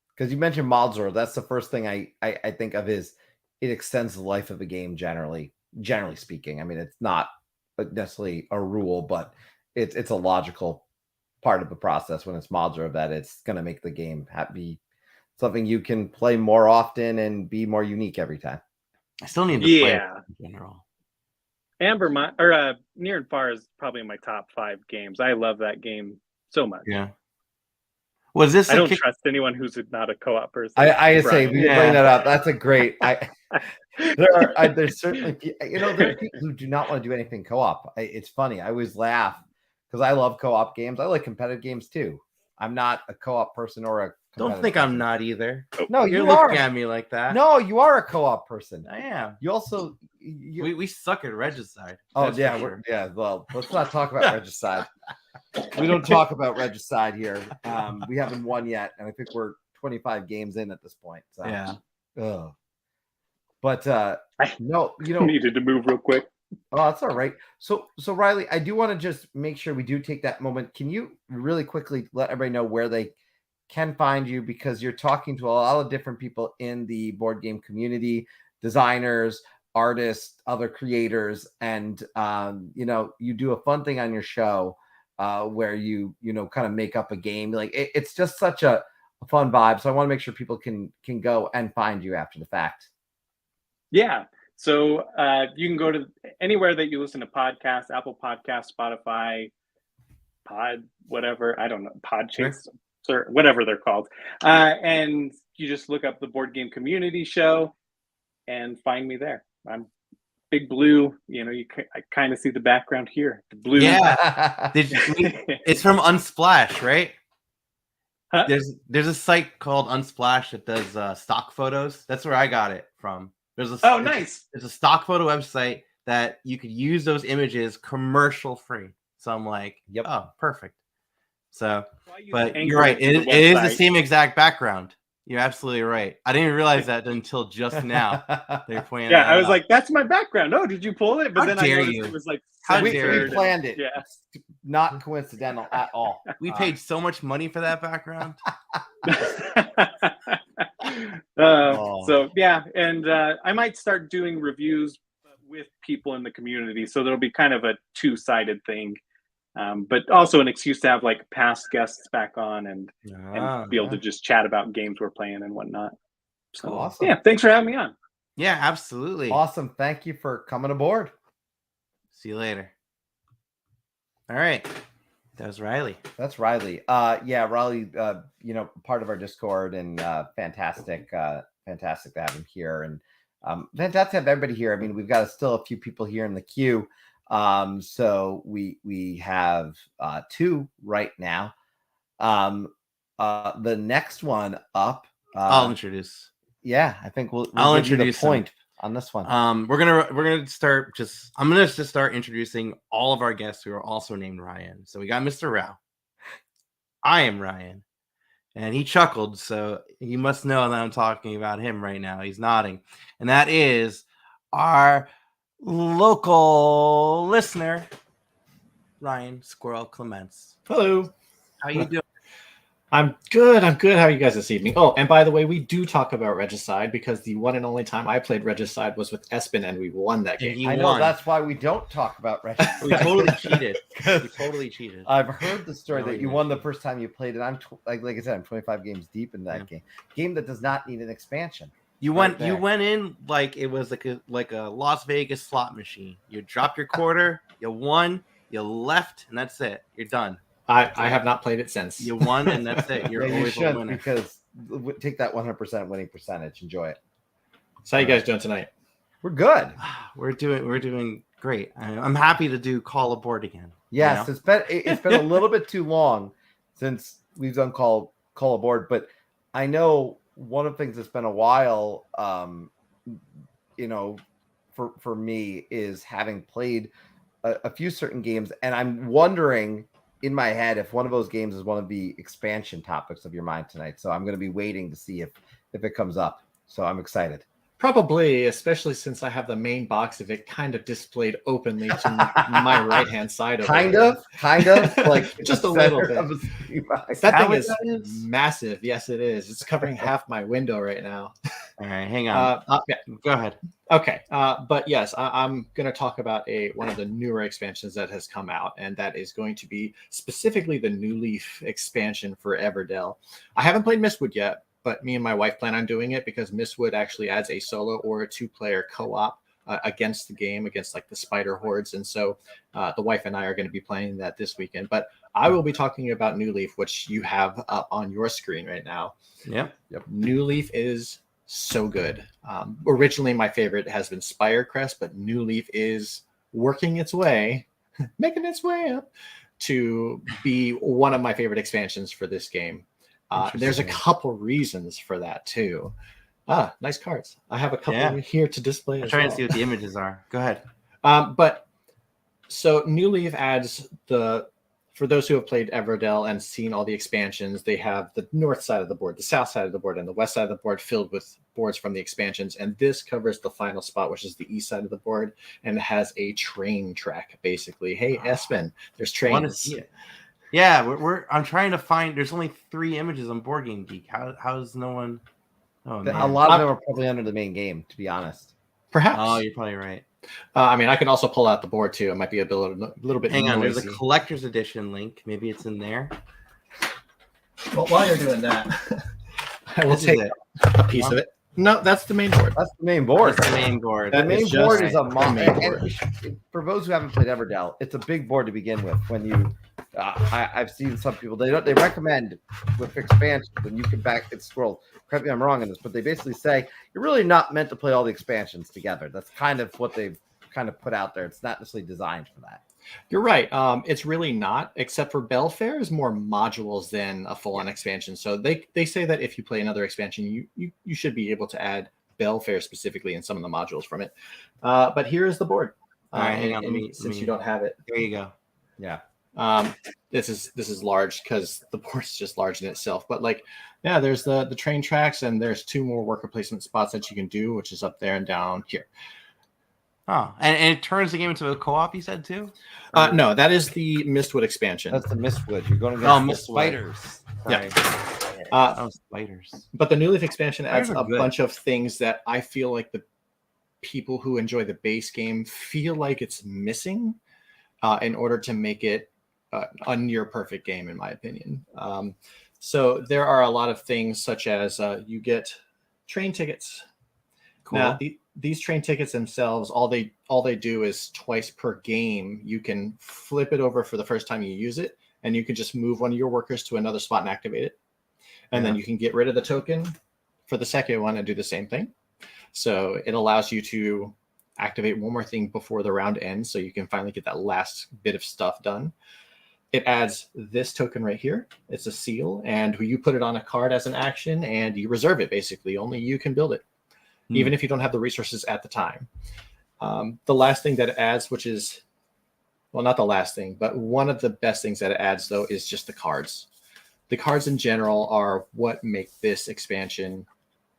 Because you mentioned modular. That's the first thing I think of is it extends the life of a game generally speaking. I mean, it's not necessarily a rule, but it's a logical part of the process when it's modular, that it's going to make the game be something you can play more often and be more unique every time. I still need to play it in general. Amber Near and Far is probably in my top 5 games. I love that game so much. Yeah. Was this? I don't trust anyone who's not a co-op person. I say we bring that up. That's a great. There's certainly there are people who do not want to do anything co-op. It's funny. I always laugh because I love co-op games. I like competitive games too. I'm not a co-op person or a. Don't think I'm not either. No, you're looking at me like that. No, you are a co-op person. I am. You also we suck at Regicide. Oh yeah, well, let's not talk about Regicide. We don't talk about Regicide here. We haven't won yet, and I think we're 25 games in at this point. So. Yeah. But no, needed to move real quick. Oh, that's all right. So Riley, I do want to just make sure we do take that moment. Can you really quickly let everybody know where they can find you, because you're talking to a lot of different people in the board game community, designers, artists, other creators, and you do a fun thing on your show where you kind of make up a game. Like it's just such a fun vibe. So I want to make sure people can go and find you after the fact. Yeah. So you can go to anywhere that you listen to podcasts, Apple Podcasts, Spotify, whatever. I don't know, Podchase. Sure. or whatever they're called. And you just look up the Board Game Community Show and find me there. I'm Big Blue. I kind of see the background here. The blue. Yeah. It's from Unsplash, right? Huh? There's a site called Unsplash that does stock photos. That's where I got it from. Nice. There's a stock photo website that you could use those images commercial free. So I'm like, yep. Oh, perfect. So, Well, but you're right. It is the same exact background. You're absolutely right. I didn't even realize that until just now. They're pointing yeah, that I was out. like, that's my background. Oh, did you pull it? But How then I dare noticed you. it was like we censored. planned it. Yeah. Not coincidental at all. We paid so much money for that background. So yeah, and I might start doing reviews with people in the community, so there'll be kind of a two-sided thing, but also an excuse to have like past guests back on and be able to just chat about games we're playing and whatnot. So awesome. Yeah, thanks for having me on. Yeah, absolutely. Awesome. Thank you for coming aboard. See you later. All right. That was Riley. That's Riley. Riley, part of our Discord, and fantastic to have him here, and fantastic to have everybody here. I mean, we've got still a few people here in the queue. So we have 2 right now. The next one up, I'll introduce. Yeah, I think I'll give you introduce the point on this one. We're gonna start. I'm gonna just start introducing all of our guests who are also named Ryan. So we got Mr. Rao. I am Ryan, and he chuckled, so you must know that I'm talking about him right now. He's nodding, and that is our local listener, Ryan Squirrel Clements. Hello. How you doing? I'm good. How are you guys this evening? Oh, and by the way, we do talk about Regicide because the one and only time I played Regicide was with Espen, and we won that game. I know that's why we don't talk about Regicide. We totally cheated. I've heard the story that you won the first time you played it. I'm like I said, I'm 25 games deep in that game that does not need an expansion. You went in like it was like a Las Vegas slot machine. You dropped your quarter, you won, you left, and that's it. You're done. I have not played it since. You won, and that's it. You're always a winner. Because take that 100% winning percentage. Enjoy it. So how you guys doing tonight? We're good. We're doing great. I'm happy to do Call Aboard again. Yes, it's been a little bit too long since we've done Call Aboard, but I know one of the things that's been a while, for me is having played a few certain games, and I'm wondering in my head if one of those games is one of the expansion topics of your mind tonight. So I'm going to be waiting to see if it comes up. So I'm excited. Probably, especially since I have the main box of it kind of displayed openly to my right-hand side. Kind of, like just a little bit. That thing is massive. Yes, it is. It's covering half my window right now. All right, hang on. Go ahead. Okay, but yes, I'm going to talk about one of the newer expansions that has come out, and that is going to be specifically the New Leaf expansion for Everdell. I haven't played Mistwood yet, but me and my wife plan on doing it because Mistwood actually adds a solo or a 2-player co-op against the game, against like the spider hordes, and so the wife and I are going to be playing that this weekend. But I will be talking about New Leaf, which you have up on your screen right now. Yep. New Leaf is so good. Originally, my favorite has been Spirecrest, but New Leaf is working its way, making its way up to be one of my favorite expansions for this game. There's a couple reasons for that too. Nice cards. I have a couple here to display. I'm trying to see what the images are. Go ahead. But so New Leaf adds for those who have played Everdell and seen all the expansions, they have the north side of the board, the south side of the board, and the west side of the board filled with boards from the expansions. And this covers the final spot, which is the east side of the board, and it has a train track, basically. Hey, Espen, there's trains. I want to see it. Yeah, I'm trying to find. There's only 3 images on Board Game Geek. How's no one? Oh, man. A lot of them are probably under the main game, to be honest. Perhaps. Oh, you're probably right. I mean, I can also pull out the board too. It might be a little bit. Hang on, noisy. there's a collector's edition link. Maybe it's in there. Well, while you're doing that, I will take a piece of it. No, that's the main board. That's the main board. That's the main board. The main board is a for those who haven't played Everdell, it's a big board to begin with. When you I've seen some people they recommend with expansions, and you can back and scroll. Correct me if I'm wrong in this, but they basically say you're really not meant to play all the expansions together. That's kind of what they've kind of put out there. It's not necessarily designed for that. You're right. It's really not, except for Belfair is more modules than a full-on expansion. So they say that if you play another expansion, you should be able to add Belfair specifically in some of the modules from it. But here is the board. All right, hang on. Since you don't have it, There you go. Yeah. This is large because the board is just large in itself. But like, yeah, there's the train tracks, and there's 2 more worker placement spots that you can do, which is up there and down here. Oh, and it turns the game into a co-op, you said too? No, that is the Mistwood expansion. That's the Mistwood. You're going against the spiders. Yeah. Spiders. But the New Leaf expansion adds Spiders are a good. bunch of things that I feel like the people who enjoy the base game feel like it's missing in order to make it a near perfect game, in my opinion. So there are a lot of things such as you get train tickets. Cool. Now, these train tickets themselves, all they do is twice per game. You can flip it over for the first time you use it, and you can just move one of your workers to another spot and activate it. And then you can get rid of the token for the second one and do the same thing. So it allows you to activate one more thing before the round ends, so you can finally get that last bit of stuff done. It adds this token right here. It's a seal, and you put it on a card as an action, and you reserve it, basically. Only you can build it, even if you don't have the resources at the time. The last thing that it adds, which is, well, not the last thing, but one of the best things that it adds, though, is just the cards. The cards in general are what make this expansion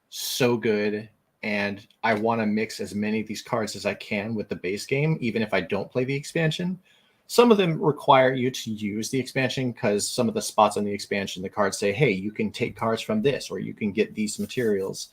so good, and I want to mix as many of these cards as I can with the base game, even if I don't play the expansion. Some of them require you to use the expansion because some of the spots on the expansion, the cards say, hey, you can take cards from this, or you can get these materials.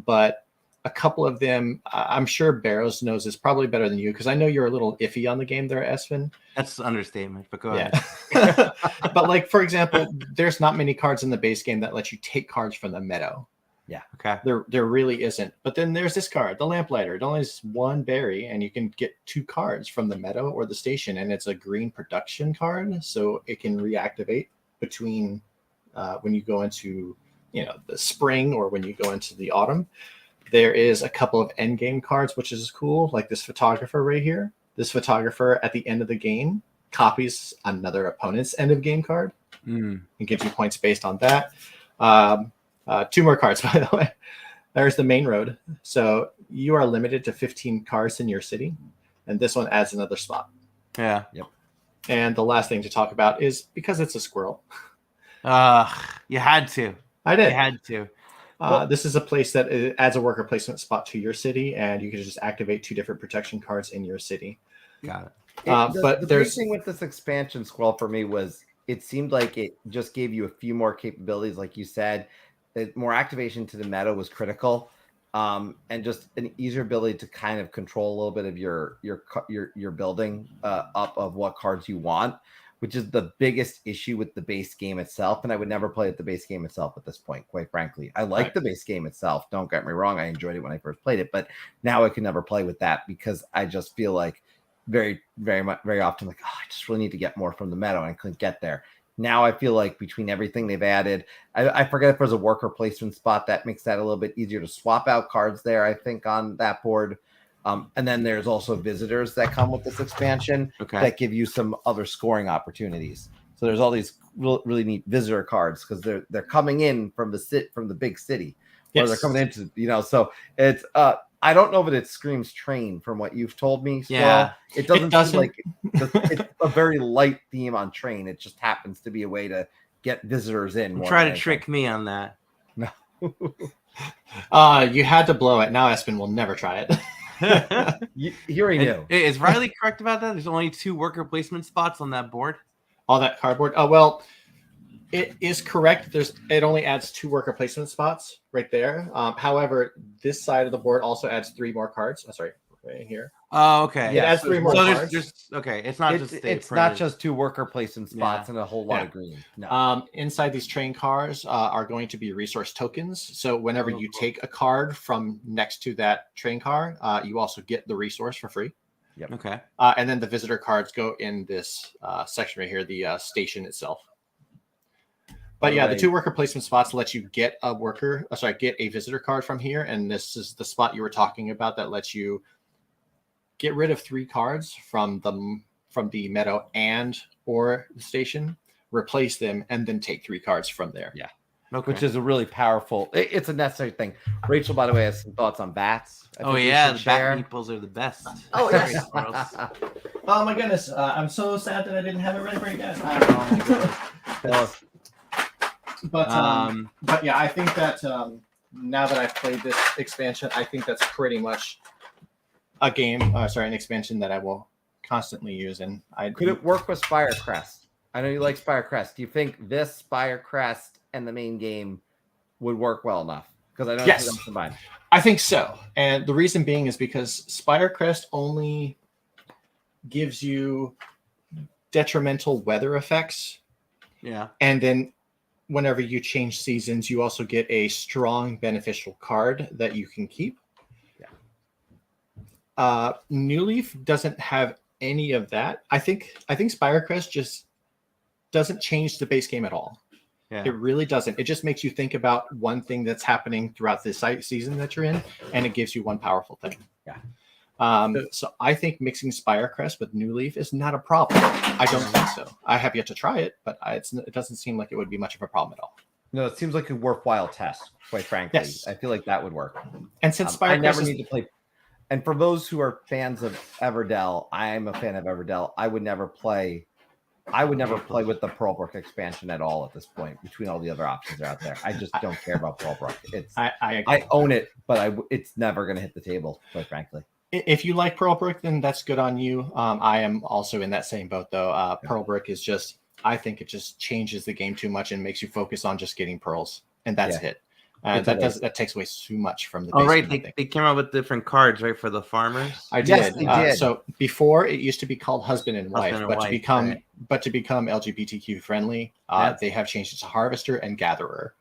But a couple of them, I'm sure Barrows knows this probably better than you, because I know you're a little iffy on the game there, Espen. That's an understatement, but go ahead. Yeah. But like, for example, there's not many cards in the base game that let you take cards from the meadow. Yeah. Okay. There really isn't. But then there's this card, the Lamplighter. It only has 1 berry, and you can get 2 cards from the meadow or the station, and it's a green production card, so it can reactivate between when you go into the spring or when you go into the autumn. There is a couple of end game cards, which is cool, like this photographer right here. This photographer at the end of the game copies another opponent's end of game card and gives you points based on that. 2 more cards, by the way. There's the main road. So you are limited to 15 cards in your city, and this one adds another spot. Yeah. Yep. And the last thing to talk about is because it's a squirrel. You had to. I did. You had to. This is a place that adds a worker placement spot to your city, and you can just activate 2 different protection cards in your city. Got it. But the there's big thing with this expansion, Squirrel, for me was it seemed like it just gave you a few more capabilities, like you said. More activation to the meta was critical, and just an easier ability to kind of control a little bit of your building up of what cards you want, which is the biggest issue with the base game itself. And I would never play with the base game itself at this point, quite frankly. I like the base game itself. Don't get me wrong. I enjoyed it when I first played it, but now I can never play with that because I just feel like very often like, I just really need to get more from the meta, and I couldn't get there. Now I feel like between everything they've added, I forget if there's a worker placement spot that makes that a little bit easier to swap out cards there, I think, on that board. And then there's also visitors that come with this expansion that give you some other scoring opportunities. So there's all these really neat visitor cards because they're coming in from the big city, or they're coming into so it's I don't know if it screams train from what you've told me. Still. Yeah, it doesn't seem like it's a very light theme on train. It just happens to be a way to get visitors in. Try to trick me on that. No. You had to blow it. Now Espen will never try it. You already knew. Is Riley correct about that? There's only 2 worker placement spots on that board. All that cardboard. Oh, well, it is correct. It only adds 2 worker placement spots right there. However, this side of the board also adds 3 more cards. Oh, sorry, right here. Oh, okay. It adds 3 more cards. It's not it's not just 2 worker placement spots and a whole lot of green. No. Inside these train cars are going to be resource tokens. So whenever you take a card from next to that train car, you also get the resource for free. Okay. And then the visitor cards go in this section right here, the station itself. But yeah, the 2 worker placement spots let you get a get a visitor card from here. And this is the spot you were talking about that lets you get rid of 3 cards from the meadow and or the station, replace them, and then take 3 cards from there. Yeah. Okay. Which is a really powerful. It's a necessary thing. Rachel, by the way, has some thoughts on bats. I Oh think we yeah, should the bat share. meeples are the best. Oh, yes. Oh my goodness, I'm so sad that I didn't have it ready for you guys. Tell us. But yeah, I think that now that I've played this expansion, I think that's pretty much an expansion that I will constantly use. And Could it work with Spirecrest? I know you like Spirecrest. Do you think this Spirecrest and the main game would work well enough? Because I know Yes. it's combined. I think so. And the reason being is because Spirecrest only gives you detrimental weather effects. Yeah. And then whenever you change seasons, you also get a strong beneficial card that you can keep. Yeah. New Leaf doesn't have any of that. I think Spirecrest just doesn't change the base game at all. Yeah. It really doesn't. It just makes you think about one thing that's happening throughout the season that you're in, and it gives you one powerful thing. Yeah. So I think mixing Spirecrest with New Leaf is not a problem. I don't think so. I have yet to try it, but it doesn't seem like it would be much of a problem at all. No, it seems like a worthwhile test, quite frankly. Yes. I feel like that would work. And since I Spirecrest never need to play. And for those who are fans of Everdell, I'm a fan of Everdell. I would never play with the Pearlbrook expansion at all at this point. Between all the other options that are out there, I just don't care about Pearlbrook. I own it, but it's never going to hit the table, quite frankly. If you like Pearlbrook, then that's good on you. I am also in that same boat, though. Pearlbrook is just, I think it just changes the game too much and makes you focus on just getting pearls, and that's it. That takes away too much from the. Oh right, they came out with different cards, right, for the farmers. I did. Yes, they did. So before it used to be called husband and wife, Husband and but wife, to become LGBTQ friendly, they have changed it to harvester and gatherer,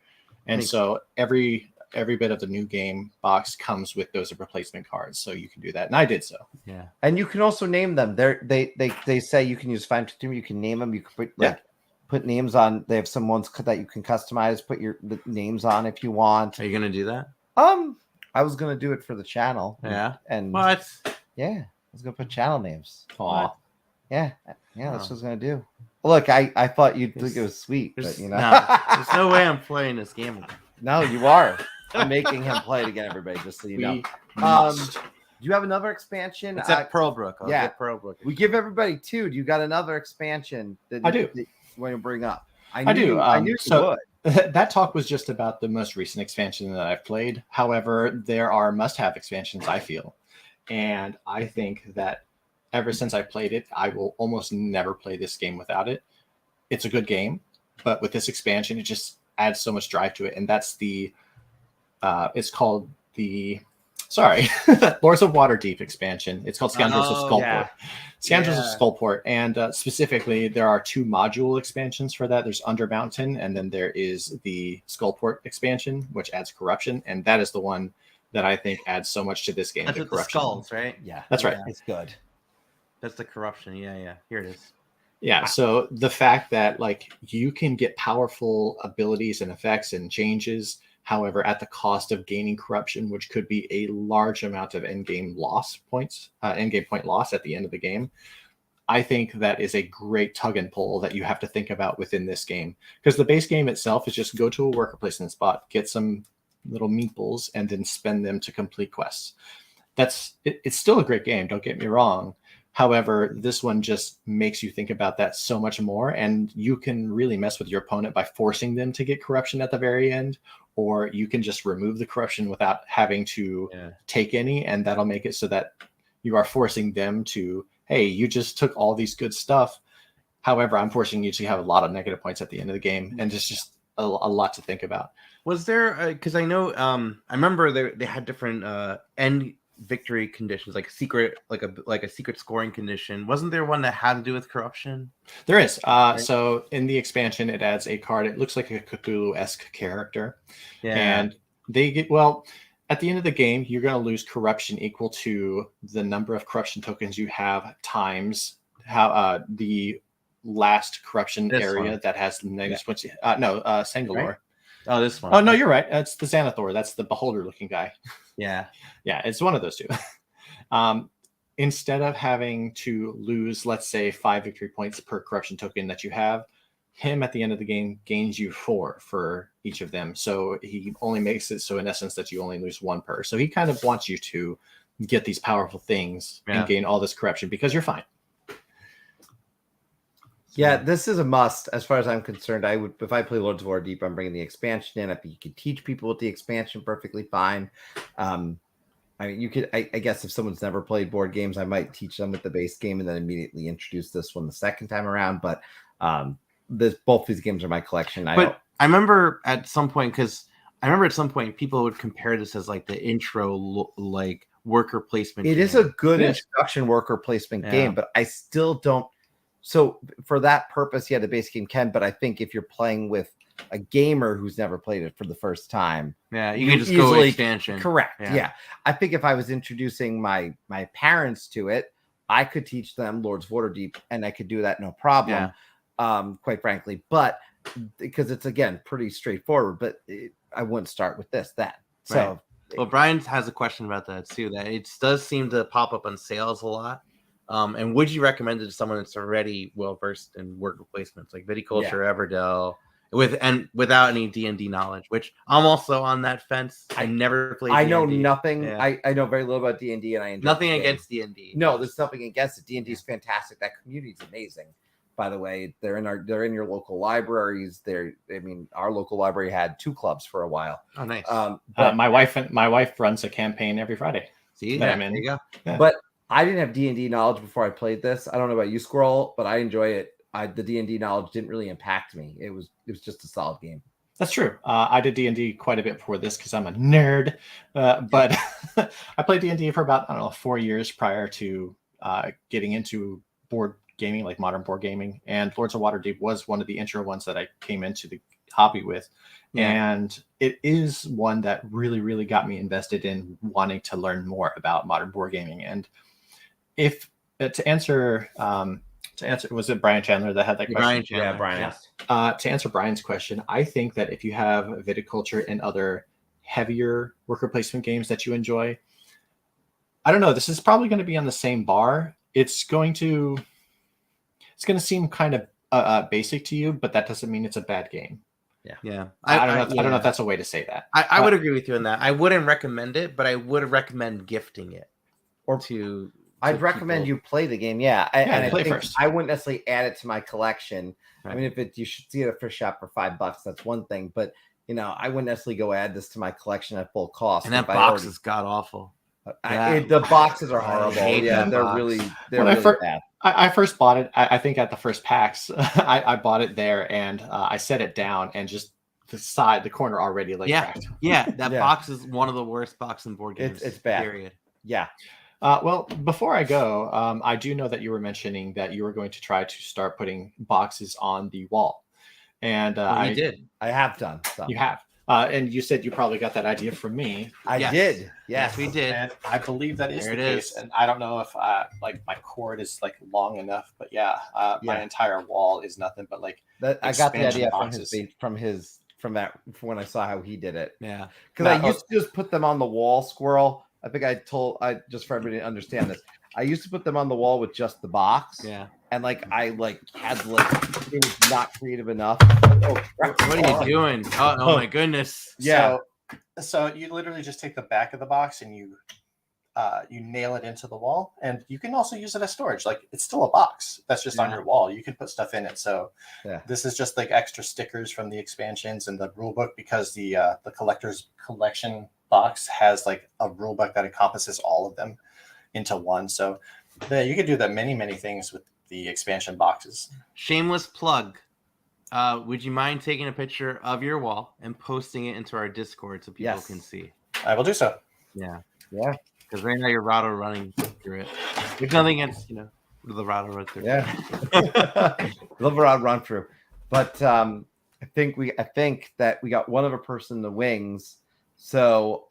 and so every bit of the new game box comes with those replacement cards, so you can do that, and I did so. Yeah, and you can also name them. They say you can use Fine Tuner. You can name them. You can put names on. They have some ones that you can customize. Put the names on if you want. are you gonna do that? I was gonna do it for the channel. Yeah. And What? yeah, I was gonna put channel names. Aw. Yeah, that's what I was gonna do. Look, I thought you'd think it was sweet, but you know, there's no way I'm playing this game. no, you are. I'm making him play it again, everybody, just so you know. Must. Do you have another expansion? It's at Pearlbrook. I'll yeah. get Pearlbrook. We give everybody 2. Do you got another expansion that I do. that you want to bring up? I do. I knew you would. That talk was just about the most recent expansion that I've played. However, there are must-have expansions, I feel. And I think that ever since I played it, I will almost never play this game without it. It's a good game, but with this expansion, it just adds so much drive to it. And that's it's called the Lords of Waterdeep expansion. It's called Scoundrels of Skullport. Yeah. Scoundrels of Skullport, and specifically, there are 2 module expansions for that. There's Undermountain, and then there is the Skullport expansion, which adds corruption, and that is the one that I think adds so much to this game. That's with the skulls, right? Yeah, That's right. It's good. That's the corruption. Yeah. Here it is. Yeah, so the fact that you can get powerful abilities and effects and changes, however, at the cost of gaining corruption, which could be a large amount of endgame point loss at the end of the game. I think that is a great tug and pull that you have to think about within this game, because the base game itself is just go to a worker placement spot, get some little meeples, and then spend them to complete quests. It's still a great game, don't get me wrong. However, this one just makes you think about that so much more, and you can really mess with your opponent by forcing them to get corruption at the very end, or you can just remove the corruption without having to take any, and that'll make it so that you are forcing them to, hey, you just took all these good stuff. However, I'm forcing you to have a lot of negative points at the end of the game, and it's just a lot to think about. Was there, because I know, I remember they had different end victory conditions, like a secret scoring condition. Wasn't there one that had to do with corruption? There is. So in the expansion, it adds a card. It looks like a Cthulhu-esque character. Yeah. And they get, at the end of the game, you're going to lose corruption equal to the number of corruption tokens you have times how the last corruption This area one. that has negative 20. Sangalore. Right? Oh, this one. Oh no, you're right. It's the Xanathor. That's the beholder looking guy. Yeah. Yeah, it's one of those two. Instead of having to lose, let's say, 5 victory points per corruption token that you have, him at the end of the game gains you 4 for each of them. So he only makes it so in essence that you only lose 1 per. So he kind of wants you to get these powerful things and gain all this corruption because you're fine. Yeah, this is a must as far as I'm concerned. I would, if I play Lords of Waterdeep, I'm bringing the expansion in. I think you could teach people with the expansion perfectly fine. I mean, you could. I guess if someone's never played board games, I might teach them with the base game and then immediately introduce this one the second time around. But both these games are my collection. I remember at some point people would compare this as like the intro like worker placement. It is a good introduction worker placement game, but I still don't. So for that purpose, yeah, the base game can. But I think if you're playing with a gamer who's never played it for the first time, you can just go expansion. Correct. Yeah. I think if I was introducing my parents to it, I could teach them Lords of Waterdeep, and I could do that no problem. Quite frankly, but because it's again pretty straightforward. But I wouldn't start with this. So. Well, Brian has a question about that too. That it does seem to pop up on sales a lot. And would you recommend it to someone that's already well versed in worker placements like Viticulture, Everdell, without any D&D knowledge? Which I'm also on that fence. I never played. I D&D. know nothing. Yeah. I know very little about D&D, and I enjoy nothing against D&D. No, there's nothing against it. D&D is fantastic. That community is amazing. By the way, they're in your local libraries. Our local library had 2 clubs for a while. Oh, nice. But my wife runs a campaign every Friday. See, that I'm in. There you go. Yeah. But I didn't have D&D knowledge before I played this. I don't know about you, Squirrel, but I enjoy it. The D&D knowledge didn't really impact me. It was just a solid game. That's true. I did D&D quite a bit before this because I'm a nerd. But I played D&D for about 4 years prior to getting into board gaming, like modern board gaming. And Lords of Waterdeep was one of the intro ones that I came into the hobby with. And it is one that really, really got me invested in wanting to learn more about modern board gaming. And if to answer, was it Brian Chandler that had that question? Brian asked. To answer Brian's question, I think that if you have Viticulture and other heavier worker placement games that you enjoy, I don't know, this is probably going to be on the same bar. It's going to seem kind of basic to you, but that doesn't mean it's a bad game. Yeah. I don't know if that's a way to say that. I would agree with you on that. I wouldn't recommend it, but I would recommend gifting it I'd recommend you play the game. And play first. I wouldn't necessarily add it to my collection. Right. I mean, you should see it at a fish shop for $5, that's one thing. But I wouldn't necessarily go add this to my collection at full cost. And that box is god awful. The boxes are horrible. They're really bad. I first bought it, I think at the first PAX. I bought it there and I set it down and just the corner already cracked. That box is one of the worst boxes in board games. It's bad. Period. Yeah. Well, before I go, I do know that you were mentioning that you were going to try to start putting boxes on the wall. And you did. I have done. So. You have. And you said you probably got that idea from me. I did. Yes, we did. And I believe that is the case. And I don't know if my cord is long enough, but my entire wall is nothing but that. I got the idea boxes. from when I saw how he did it. Yeah. Because I used to just put them on the wall, Squirrel. I think I just for everybody to understand this. I used to put them on the wall with just the box. Yeah. And it was not creative enough. What are you doing? Oh my goodness. Yeah. So you literally just take the back of the box and you nail it into the wall, and you can also use it as storage. It's still a box that's just on your wall. You can put stuff in it. So this is just extra stickers from the expansions and the rule book, because the collector's collection box has a rule book that encompasses all of them into one. So you could do that many things with the expansion boxes. Shameless plug. Would you mind taking a picture of your wall and posting it into our Discord so people can see? I will do so. Yeah. Because right now you're Rado running through it. There's nothing against the Rado run through. Yeah. Love a run through. But I think that we got one of a person in the wings. So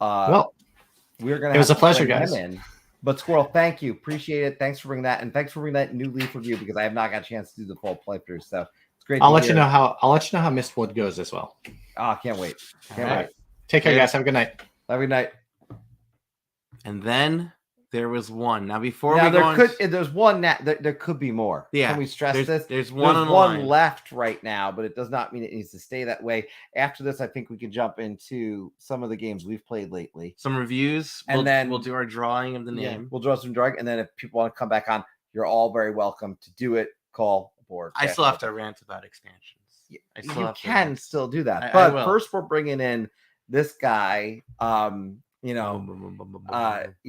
we're gonna. It was have a to pleasure, bring guys. them in. But Squirrel, thank you, appreciate it. Thanks for bringing that, and thanks for bringing that new Leaf review because I have not got a chance to do the full playthrough. So it's great. I'll let you know how Mistwood goes as well. Oh, can't wait. Can't All right. wait. Take care, Yeah. guys. Have a good night. Have a good night. And then there was one. Now before Now we there go could on, there's one there could be more. Yeah, Can we stress there's- this? there's one on the one line. left right now, but it does not mean it needs to stay that way. After this, I think we can jump into some of the games we've played lately. some reviews, And then- we'll do our drawing of the Yeah, name. we'll draw some drug, and then if people want to come back on, you're all very welcome to do it. Call aboard. I still have to rant about expansions. I still You have to can rant. still do that, I but will. first we're bringing in this guy. You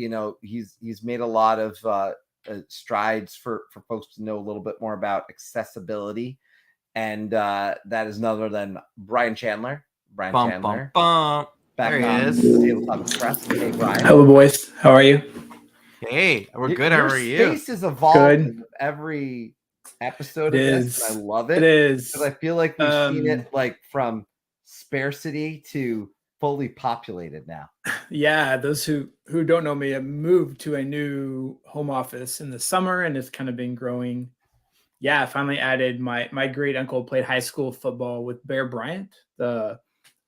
know, he's made a lot of strides for folks to know a little bit more about accessibility, and that is none other than Brian Chandler. Brian Bum, Chandler, bum, bum. back There he on is. Tabletop Express. Hey, Brian. Hello, boys. How are you? Hey, we're Your- good. How your are you? Space is evolving Good. with every episode It of this. is. And I love it. It is. Because I feel like we've seen Um, it like from scarcity to fully populated now. Yeah, those who don't know me, I moved to a new home office in the summer, and it's kind of been growing. Yeah, I finally added my great uncle played high school football with Bear Bryant, the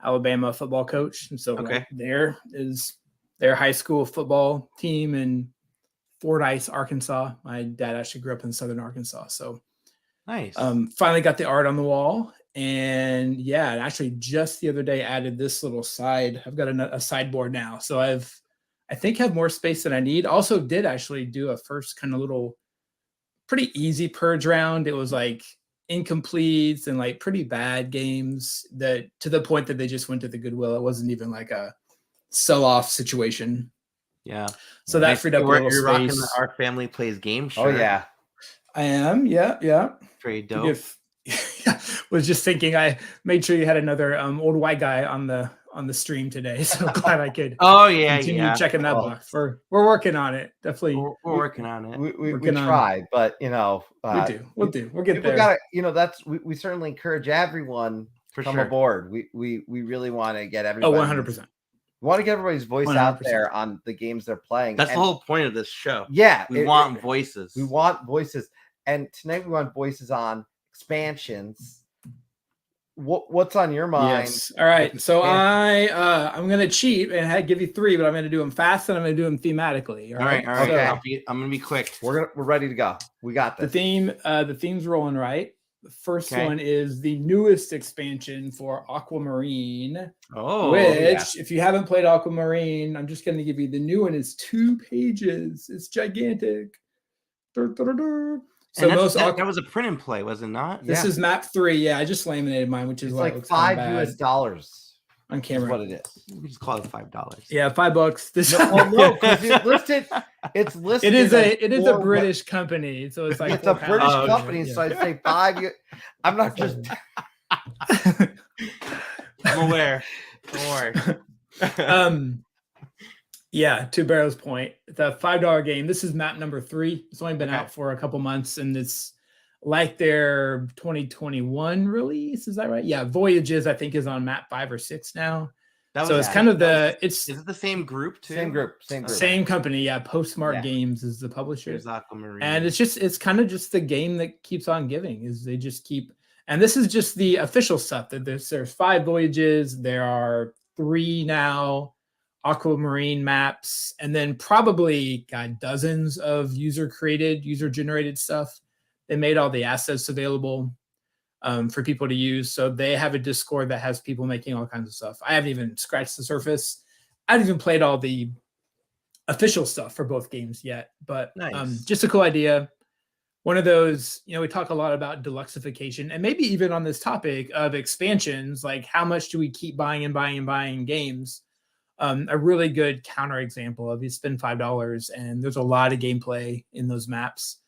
Alabama football coach, and so Okay. right there is their high school football team in Fordyce, Arkansas. My dad actually grew up in Southern Arkansas, so Nice. finally got the art on the wall. And yeah, and actually just the other day added this little side. I've got a sideboard now. So I think have more space than I need. Also did actually do a first kind of little pretty easy purge round. It was like incompletes and like pretty bad games that to the point that they just went to the Goodwill. It wasn't even like a sell-off situation. yeah. So that Nice. freed up a little You're rocking space. the Our Family Plays game Oh shirt. yeah. I am. Yeah. Very dope. If was just thinking I made sure you had another old white guy on the stream today, so glad I could Oh yeah, continue yeah. checking that Well, box. We're working on it. Definitely, We're working on it. We Working on- try, but we'll we'll do. We'll get people there. gotta that's we certainly encourage everyone For to come sure. aboard. We really want to get Oh, everybody 100%. we want to get everybody's voice out 100%. there on the games they're playing. That's the And whole point of this show. yeah, We want voices. we want voices. And tonight we want voices on expansions. What's on your mind? Yes. All right. So Yeah. I'm gonna cheat and give you 3, but I'm gonna do them fast and I'm gonna do them thematically. all right. Okay. I'm gonna be quick. We're ready to go. We got The this. the theme's rolling right. The first Okay. one is the newest expansion for Aquamarine. Oh, Which, yeah. if you haven't played Aquamarine, I'm just going to give you the new one. Is 2 pages. It's gigantic. Dur, dur, dur, dur. So and most that was a print and play, was it not? this Yeah. is map 3. Yeah, I just laminated mine, which is It's why it like looks kinda $5 bad US on is camera. what it is. We just call it $5. Yeah, $5. This No, because it's listed. it is as a four- British company, so it's like It's a 4 British pounds. company, so I'd say 5. I'm not just. I'm aware. Don't worry. Yeah, to Barrow's point, the $5 game. This is map number 3. It's only been Okay. out for a couple months, and it's like their 2021 release. Is that right? Yeah, Voyages I think is on map 5 or 6 now. That So was- it's kind of that the was- Is it the same group too? Same group. same company. Yeah, Postmark Yeah. Games is the publisher. There's Aquamarine. And it's kind of just the game that keeps on giving. Is they just keep, and this is just the official stuff. That there's 5 voyages. There are 3 now Aquamarine maps, and then probably dozens of user generated stuff. They made all the assets available for people to use. So they have a Discord that has people making all kinds of stuff. I haven't even scratched the surface. I haven't even played all the official stuff for both games yet, but Nice. just a cool idea. One of those, we talk a lot about deluxification, and maybe even on this topic of expansions, like how much do we keep buying and buying and buying games? A really good counterexample of you spend $5 and there's a lot of gameplay in those maps.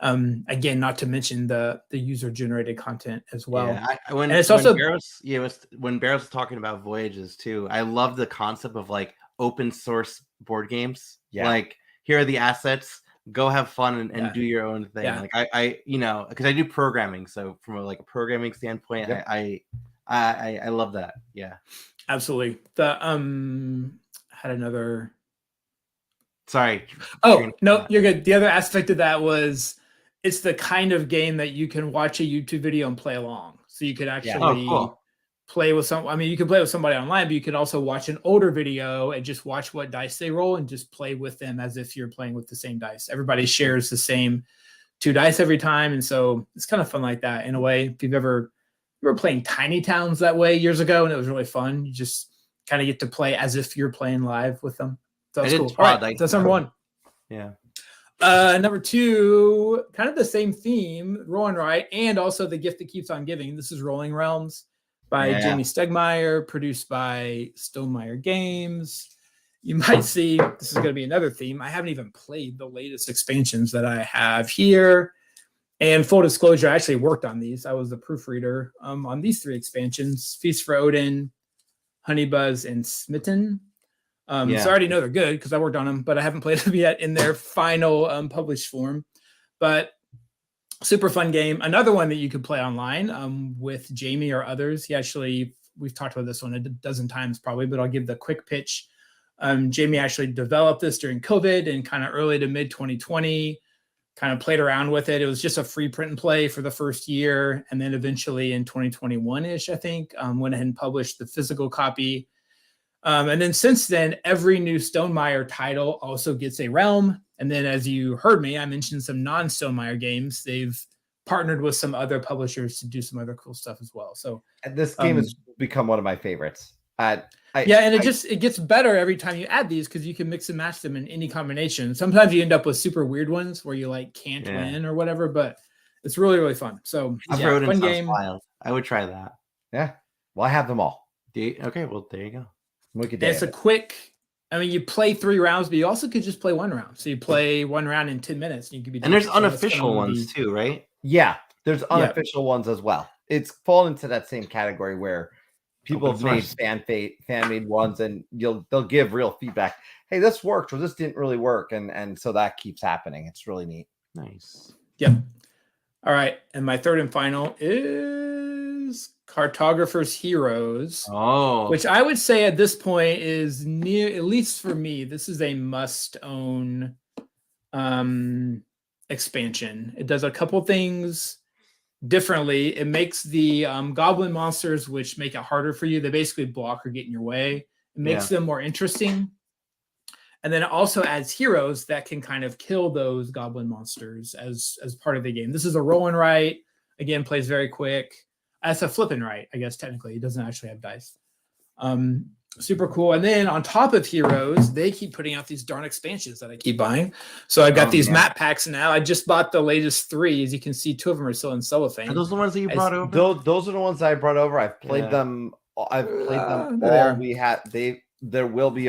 Again, not to mention the user generated content as well. Yeah, when and it's when also when Barros was talking about Voyages too, I love the concept of like open source board games. Yeah. Like here are the assets. Go have fun and Yeah. do your own thing. Yeah. Like I because I do programming, so from a programming standpoint, Yep. I love that. Yeah. absolutely. The had another Sorry. Oh, no, you're good. The other aspect of that was it's the kind of game that you can watch a YouTube video and play along. So you could actually cool. play with you can play with somebody online, but you could also watch an older video and just watch what dice they roll and just play with them as if you're playing with the same dice. Everybody shares the same 2 dice every time. And so it's kind of fun like that in a way. If you were playing Tiny Towns that way years ago, and it was really fun. You just kind of get to play as if you're playing live with them. So that's cool. All right, that's number 1. Yeah. Number 2, kind of the same theme, Roll and Write, and also The Gift That Keeps on Giving. This is Rolling Realms by Jamie Stegmaier, produced by Stonemaier Games. You might see this is going to be another theme. I haven't even played the latest expansions that I have here. And full disclosure, I actually worked on these. I was the proofreader on these 3 expansions: Feast for Odin, Honeybuzz, and Smitten. So I already know they're good because I worked on them, but I haven't played them yet in their final published form. But super fun game. Another one that you could play online with Jamie or others. We've talked about this one a dozen times probably, but I'll give the quick pitch. Jamie actually developed this during COVID and kind of early to mid 2020, kind of played around with it. It was just a free print and play for the first year. And then eventually in 2021-ish, I think, went ahead and published the physical copy. And then since then, every new Stonemaier title also gets a realm. And then as you heard me, I mentioned some non-Stonemaier games. They've partnered with some other publishers to do some other cool stuff as well. So And this game has become one of my favorites. It gets better every time you add these because you can mix and match them in any combination. Sometimes you end up with super weird ones where you like can't win or whatever, but it's really, really fun. So fun game. Wild. I would try that. Yeah. Well, I have them all. Okay, well, there you go. It's a quick, you play 3 rounds, but you also could just play 1 round. So you play 1 round in 10 minutes. And you could be. And there's unofficial ones too, right? Yeah, there's unofficial ones as well. It's fallen into that same category where people have made fan-made ones, and they'll give real feedback. Hey, this worked or this didn't really work, and so that keeps happening. It's really neat. Nice. Yep. All right, and my 3rd and final is Cartographer's Heroes. Oh, which I would say at this point is near, at least for me, this is a must-own expansion. It does a couple things differently. It makes the goblin monsters, which make it harder for you. They basically block or get in your way. It makes them more interesting. And then it also adds heroes that can kind of kill those goblin monsters as part of the game. This is a roll and write. Again, plays very quick. That's a flip and write, I guess, technically. It doesn't actually have dice. Super cool. And then on top of heroes, they keep putting out these darn expansions that I keep buying. So I've got these map packs now. I just bought the latest 3. As you can see, 2 of them are still in cellophane. Are those the ones that you brought over? Those are the ones I brought over. I've played them. I've played them all. We had there will be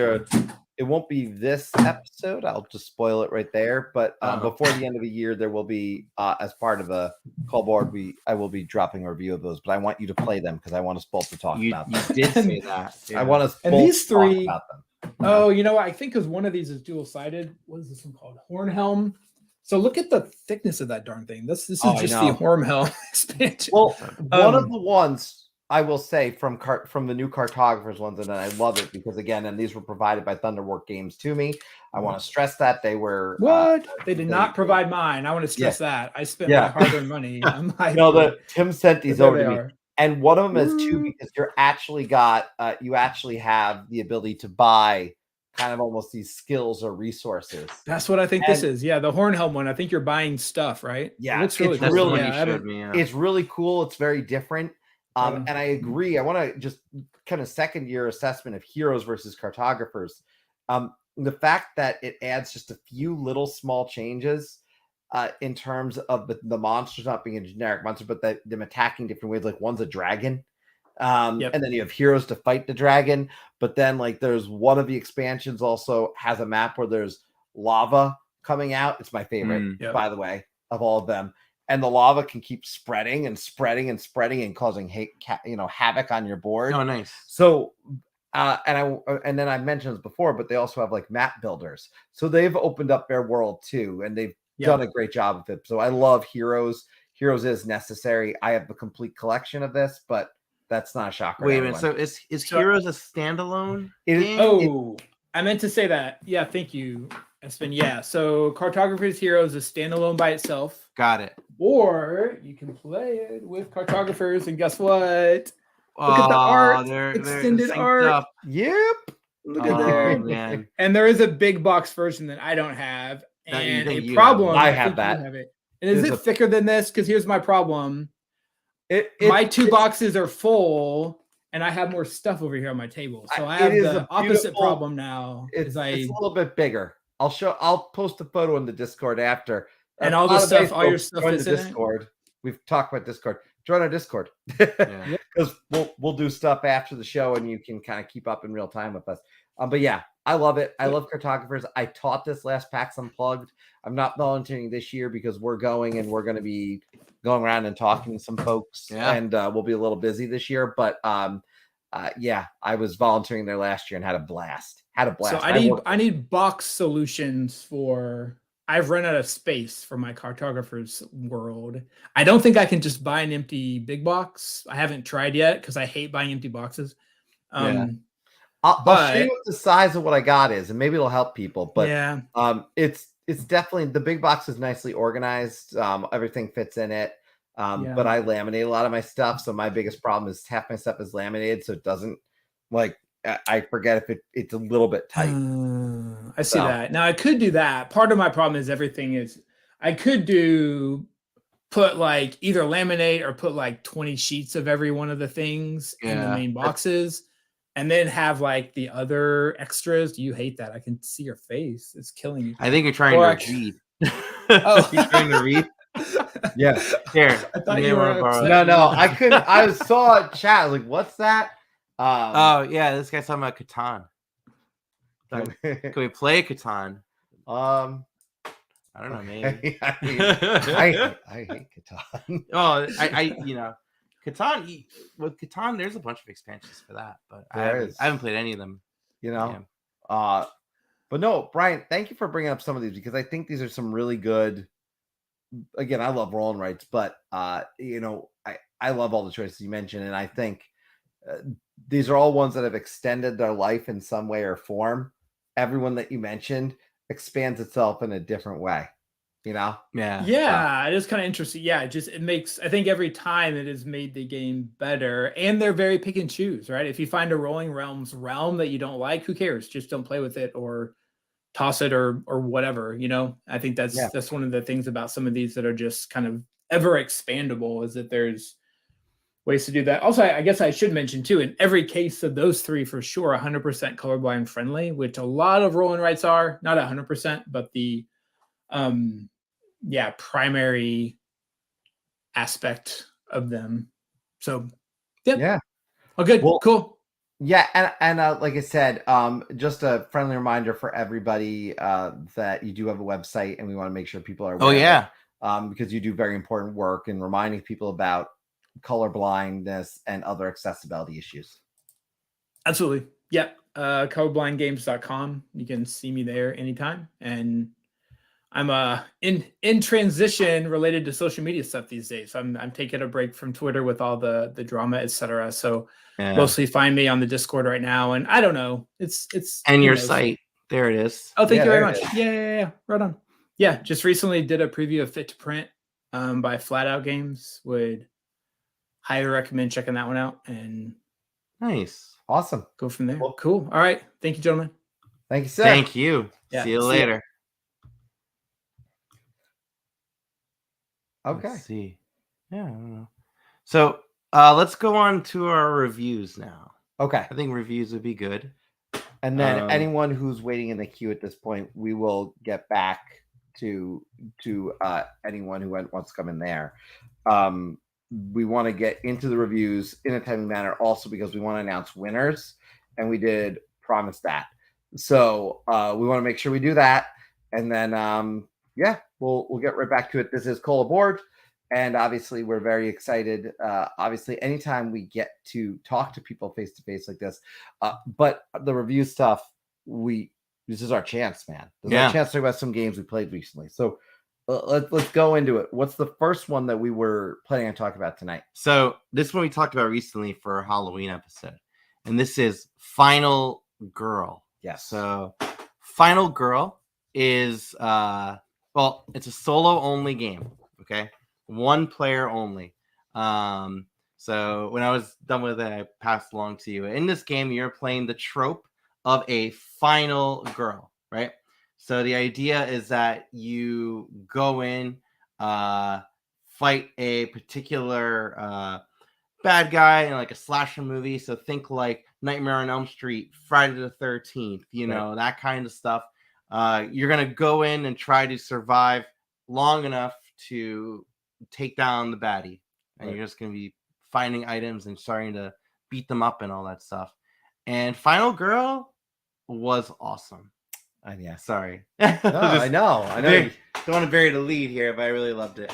it won't be this episode. I'll just spoil it right there. But before the end of the year, there will be as part of a call board. I will be dropping a review of those. But I want you to play them because I want us both to talk about them. You did say that. I want us both these 3 to talk about them. Oh, you know what? I think because one of these is dual-sided. What is this one called? Hornhelm. So look at the thickness of that darn thing. This is just the Hornhelm expansion. Well, one of the ones I will say from the new Cartographers ones, and I love it because again, and these were provided by Thunderwork Games to me. I want to stress that they were they did not provide mine. I want to stress that I spent my hard-earned money. Tim sent these over to me, and one of them is 2 because you actually have the ability to buy kind of almost these skills or resources. That's what I think this is. Yeah, the Hornhelm one. I think you're buying stuff, right? Yeah, it's really cool. It's really cool. It's very different. And I agree. I want to just kind of second your assessment of heroes versus cartographers. The fact that it adds just a few little small changes in terms of the monsters not being a generic monster, but them attacking different ways. Like one's a dragon. And then you have heroes to fight the dragon. But then like there's one of the expansions also has a map where there's lava coming out. It's my favorite, by the way, of all of them. And the lava can keep spreading and spreading and spreading and causing havoc on your board. Oh, nice. So, and then I mentioned this before, but they also have like map builders. So they've opened up their world too, and they've done a great job of it. So I love Heroes. Heroes is necessary. I have the complete collection of this, but that's not a shocker. Wait a minute. So is Heroes a standalone? I meant to say that. Yeah, thank you. Espen, so Cartographer's Hero is a standalone by itself, Got it. or you can play it with Cartographers, and guess what? Look at the art, they're extended synced art. up. Yep. Look at Oh, there. man. And there is a big box version that I don't have, That you and think a you have. problem. I think have you that. have it. And is There's it a- thicker than this? Because here's my problem. My two boxes are full, and I have more stuff over here on my table. So I It have is the a opposite beautiful- problem now. It's I a little bit bigger. I'll post a photo in the Discord after. And A all the lot of stuff- nice all your folks stuff join that's the in it? Discord. We've talked about Discord. Join our Discord Yeah. because we'll do stuff after the show, and you can kind of keep up in real time with us. But yeah, I love it. I love Cartographers. I taught this last PAX Unplugged. I'm not volunteering this year because we're going to be going around and talking to some folks, Yeah. and we'll be a little busy this year. But yeah, I was volunteering there last year and had a blast. So I need box solutions for. I've run out of space for my Cartographer's world. I don't think I can just buy an empty big box. I haven't tried yet because I hate buying empty boxes. Yeah. I'll show you but- what the size of what I got is, and maybe it'll help people. But yeah, it's definitely the big box is nicely organized. Everything fits in it. But I laminate a lot of my stuff, so my biggest problem is half my stuff is laminated, so it doesn't like I forget if it's a little bit tight. I see that. Now I could do that. Part of my problem is everything is. I could put like either laminate or put like 20 sheets of every one of the things in the Yeah. main boxes, and then have like the other extras. You hate that. I can see your face. It's killing you. I think you're trying Or to read. Oh. You're trying to read? Yeah. Here. I thought may you wanna were borrow upset. it. No, I couldn't. I saw a chat. I was like, what's that? Oh, yeah. This guy's talking about Catan. Can we play Catan? I don't know, maybe. I hate Catan. Oh, Catan. With Catan, there's a bunch of expansions for that, but I haven't played any of them. You know, but no, Brian, thank you for bringing up some of these because I think these are some really good. Again, I love roll and writes, but I love all the choices you mentioned, and I think these are all ones that have extended their life in some way or form. Everyone that you mentioned expands itself in a different way, Yeah. It is kind of interesting. Yeah, it makes. I think every time it has made the game better, and they're very pick and choose, right? If you find a Rolling Realms realm that you don't like, who cares? Just don't play with it or toss it or whatever. I think that's one of the things about some of these that are just kind of ever expandable is that there's ways to do that. Also, I guess I should mention too, in every case of those three, for sure, 100% colorblind friendly, which a lot of roll and writes are, not 100%, but the primary aspect of them. So Yeah. Oh, good. Well, cool. Yeah, and like I said, just a friendly reminder for everybody that you do have a website, and we want to make sure people are aware. Oh, yeah. of it, because you do very important work in reminding people about color blindness and other accessibility issues. Absolutely. Yep. Colorblindgames.com. You can see me there anytime. And I'm in transition related to social media stuff these days. So I'm taking a break from Twitter with all the drama, etc. So mostly find me on the Discord right now. And I don't know. It's and your site. There it is. Oh, thank you very there much. it is. Yeah. Right on. Yeah, just recently did a preview of Fit to Print by Flat Out Games. Would highly recommend checking that one out and Nice. Awesome. go from there. Well- Cool. All right. Thank you, gentlemen. Thank you, sir. Thank you. Yeah, See you see ya. later. Okay. Let's see. Yeah, I don't know. So let's go on to our reviews now. Okay. I think reviews would be good. And then anyone who's waiting in the queue at this point, we will get back to anyone who wants to come in there. We want to get into the reviews in a timely manner also because we want to announce winners, and we did promise that. So we want to make sure we do that. And then we'll get right back to it. This is Call Aboard. And obviously, we're very excited. Obviously, anytime we get to talk to people face to face like this, but the review stuff, this is our chance, man. This is our chance to talk about some games we played recently. So let's go into it. What's the first one that we were planning on talking about tonight? So this one we talked about recently for a Halloween episode, and this is Final Girl. Yes. So Final Girl is well, it's a solo only game. Okay, one player only. So when I was done with it, I passed along to you. In this game, you're playing the trope of a final girl, right? So the idea is that you go in, fight a particular bad guy in like a slasher movie. So think like Nightmare on Elm Street, Friday the 13th, you know, that kind of stuff. You're going to go in and try to survive long enough to take down the baddie. And you're just going to be finding items and starting to beat them up and all that stuff. And Final Girl was awesome. Yeah. Sorry. No, I know. Don't want to bury the lead here, but I really loved it.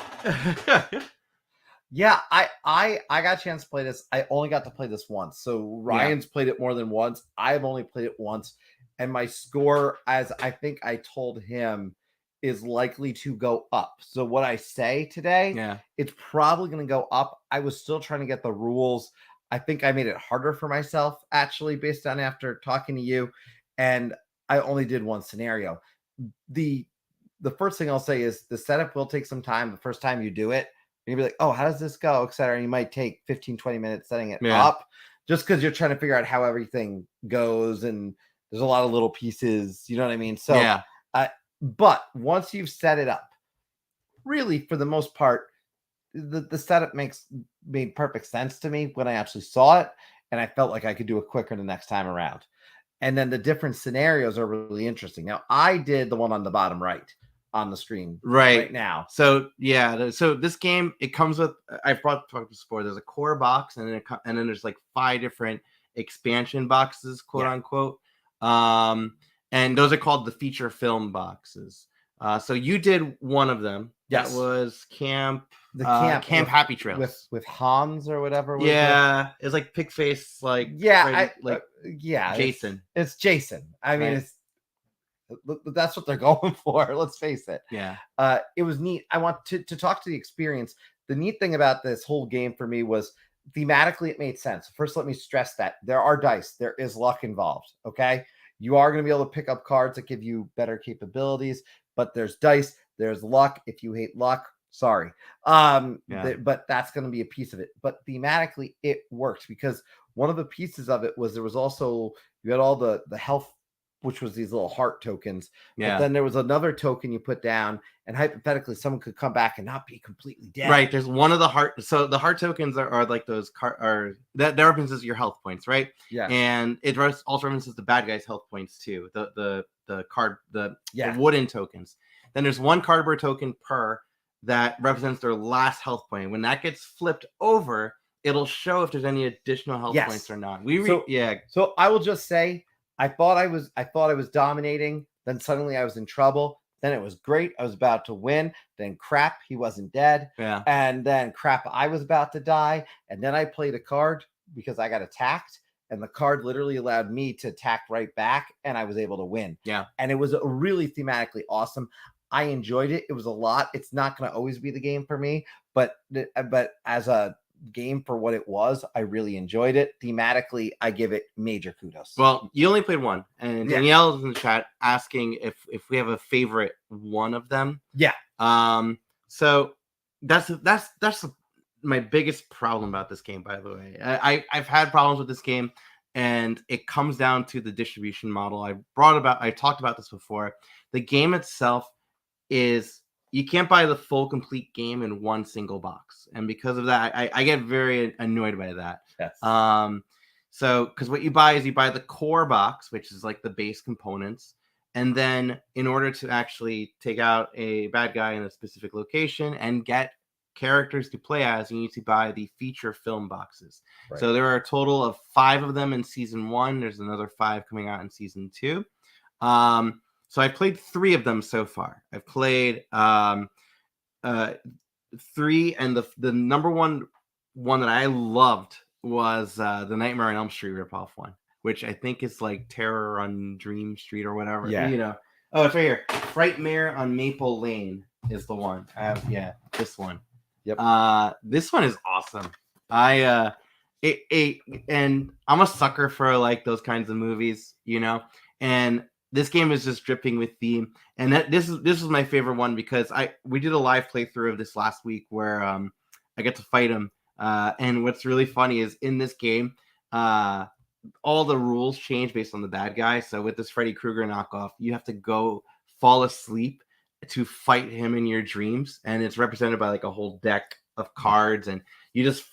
Yeah, I got a chance to play this. I only got to play this once. So Ryan's played it more than once. I've only played it once. And my score, as I think I told him, is likely to go up. So what I say today, it's probably going to go up. I was still trying to get the rules. I think I made it harder for myself, actually, based on after talking to you. And I only did one scenario. The first thing I'll say is the setup will take some time. The first time you do it, you'll be like, oh, how does this go, etc. And you might take 15, 20 minutes setting it up just because you're trying to figure out how everything goes. And there's a lot of little pieces, you know what I mean? So, but once you've set it up, really, for the most part, the setup made perfect sense to me when I actually saw it. And I felt like I could do it quicker the next time around. And then the different scenarios are really interesting. Now, I did the one on the bottom right on the screen right now. So so this game, it comes with, I've brought this before, there's a core box and then there's like 5 different expansion boxes, quote unquote. And those are called the feature film boxes. So you did one of them. That was Camp Happy Trails with Hans or whatever. It was like pig face, like Jason. It's Jason. I mean, that's what they're going for. Let's face it. Yeah. It was neat. I want to talk to the experience. The neat thing about this whole game for me was thematically it made sense. First, let me stress that there are dice. There is luck involved. Okay. You are going to be able to pick up cards that give you better capabilities, but there's dice. There's luck. If you hate luck, sorry. But that's going to be a piece of it. But thematically, it worked because one of the pieces of it was there was also, you had all the health, which was these little heart tokens. But then there was another token you put down, and hypothetically, someone could come back and not be completely dead. Right. There's one of the heart. So the heart tokens are like those that references your health points, right? Yeah. And it also references the bad guy's health points too. The wooden tokens. Then there's one cardboard token per that represents their last health point. When that gets flipped over, it'll show if there's any additional health points or not. So I will just say, I thought I was dominating. Then suddenly I was in trouble. Then it was great. I was about to win. Then crap, he wasn't dead. Yeah. And then crap, I was about to die. And then I played a card because I got attacked. And the card literally allowed me to attack right back. And I was able to win. Yeah. And it was really thematically awesome. I enjoyed it. It was a lot. It's not going to always be the game for me. But as a game for what it was, I really enjoyed it. Thematically, I give it major kudos. Well, you only played one, and Danielle is in the chat asking if we have a favorite one of them. So that's my biggest problem about this game, by the way. I've had problems with this game, and it comes down to the distribution model. I talked about this before. The game itself is, you can't buy the full complete game in one single box. And because of that, I get very annoyed by that. Yes. So, because what you buy is you buy the core box, which is like the base components. And then in order to actually take out a bad guy in a specific location and get characters to play as, you need to buy the feature film boxes. Right. So there are a total of 5 of them in season 1. There's another 5 coming out in season 2. So I played 3 of them so far. I've played 3, and the number one that I loved was the Nightmare on Elm Street ripoff one, which I think is like Terror on Dream Street or whatever. Yeah. You know. Oh, it's right here. Frightmare on Maple Lane is the one. I have this one. Yep. This one is awesome. And I'm a sucker for like those kinds of movies, you know. And this game is just dripping with theme, and this was my favorite one because we did a live playthrough of this last week where I get to fight him, and what's really funny is in this game, all the rules change based on the bad guy. So with this Freddy Krueger knockoff, you have to go fall asleep to fight him in your dreams, and it's represented by like a whole deck of cards, and you just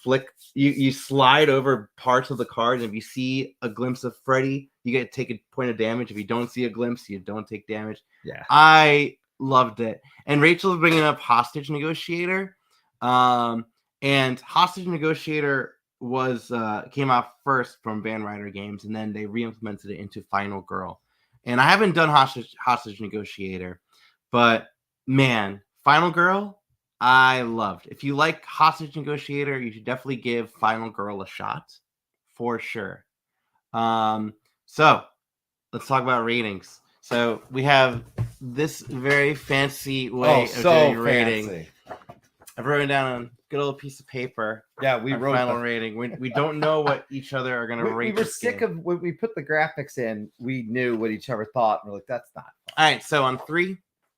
you slide over parts of the cards, and if you see a glimpse of Freddy, you get to take a point of damage. If you don't see a glimpse, you don't take damage. Yeah, I loved it. And Rachel's bringing up Hostage Negotiator, and Hostage Negotiator was came out first from Van Ryder Games, and then they re-implemented it into Final Girl. And I haven't done Hostage Negotiator, but man, Final Girl, I loved. If you like Hostage Negotiator, you should definitely give Final Girl a shot for sure. So let's talk about ratings. So we have this very fancy way of doing rating. I've written down on a good old piece of paper. Yeah, we wrote final rating. We don't know what each other are going to rate. We were sick of when we put the graphics in. We knew what each other thought. And we're like, that's not fun. All right, so on 3,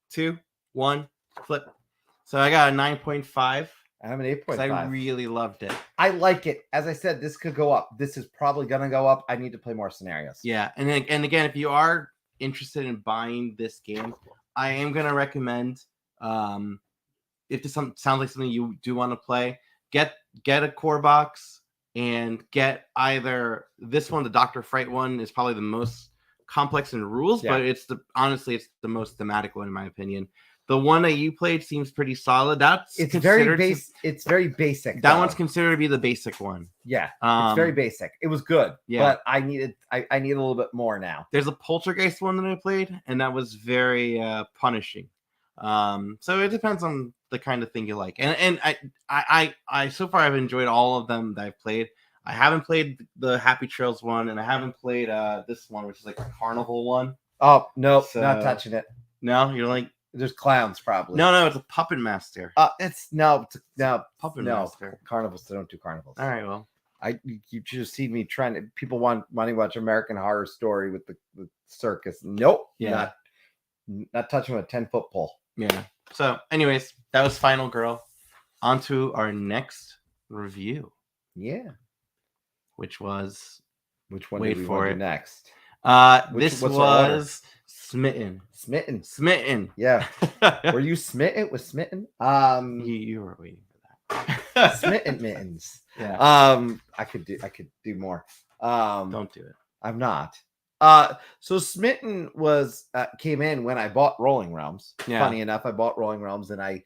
2, 1, flip. So I got a 9.5. I have an 8.5. I really loved it. I like it. As I said, this could go up. This is probably going to go up. I need to play more scenarios. Yeah, and again, if you are interested in buying this game, I am going to recommend, if this sounds like something you do want to play, get a core box and get either this one, the Dr. Fright one, is probably the most complex in rules, but honestly it's the most thematic one in my opinion. The one that you played seems pretty solid. It's very basic. It's very basic. That one's considered to be the basic one. Yeah, it's very basic. It was good, but I need a little bit more now. There's a Poltergeist one that I played, and that was very punishing. So it depends on the kind of thing you like. And I so far I've enjoyed all of them that I've played. I haven't played the Happy Trails one, and I haven't played this one, which is like a carnival one. Oh no, not touching it. No, you're like. There's clowns probably. No, it's a Puppet Master. It's Puppet Master. Carnivals. They don't do carnivals. All right, well, you just see me trying to. People wanting to watch American Horror Story with the circus. Nope. Yeah. Not touching with a 10-foot pole. Yeah. So, anyways, that was Final Girl. On to our next review. Yeah. Which one? Wait did we want to do next? This was Smitten. Smitten. Yeah. Were you smitten with Smitten? You were waiting for that. Smitten mittens. Yeah. I could do more. Don't do it. I'm not. So Smitten came in when I bought Rolling Realms. Yeah. Funny enough, I bought Rolling Realms and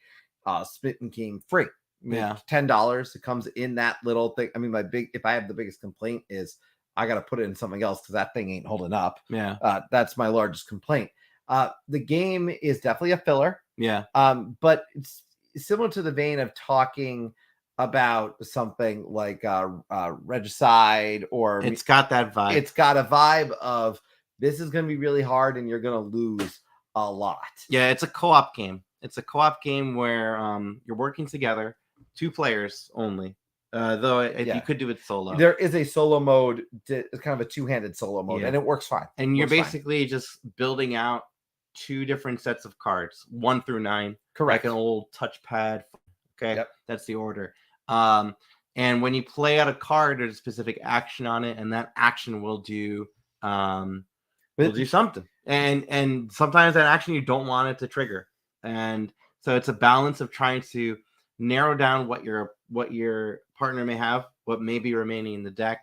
Smitten came free. Yeah. $10. It comes in that little thing. I mean, if I have the biggest complaint is I got to put it in something else because that thing ain't holding up. Yeah. That's my largest complaint. The game is definitely a filler. Yeah. But it's similar to the vein of talking about something like Regicide, or it's got that vibe. It's got a vibe of this is going to be really hard and you're going to lose a lot. Yeah, it's a co-op game. It's a co-op game where you're working together, 2 players only. Though you could do it solo. There is a solo mode. It's kind of a 2-handed solo mode, and it works fine. And you're basically just building out 2 different sets of cards, 1 through 9. Correct. Like an old touchpad. Okay, yep. That's the order. And when you play out a card, there's a specific action on it, and that action will do something. And sometimes that action you don't want it to trigger. And so it's a balance of trying to narrow down what your partner may have, what may be remaining in the deck,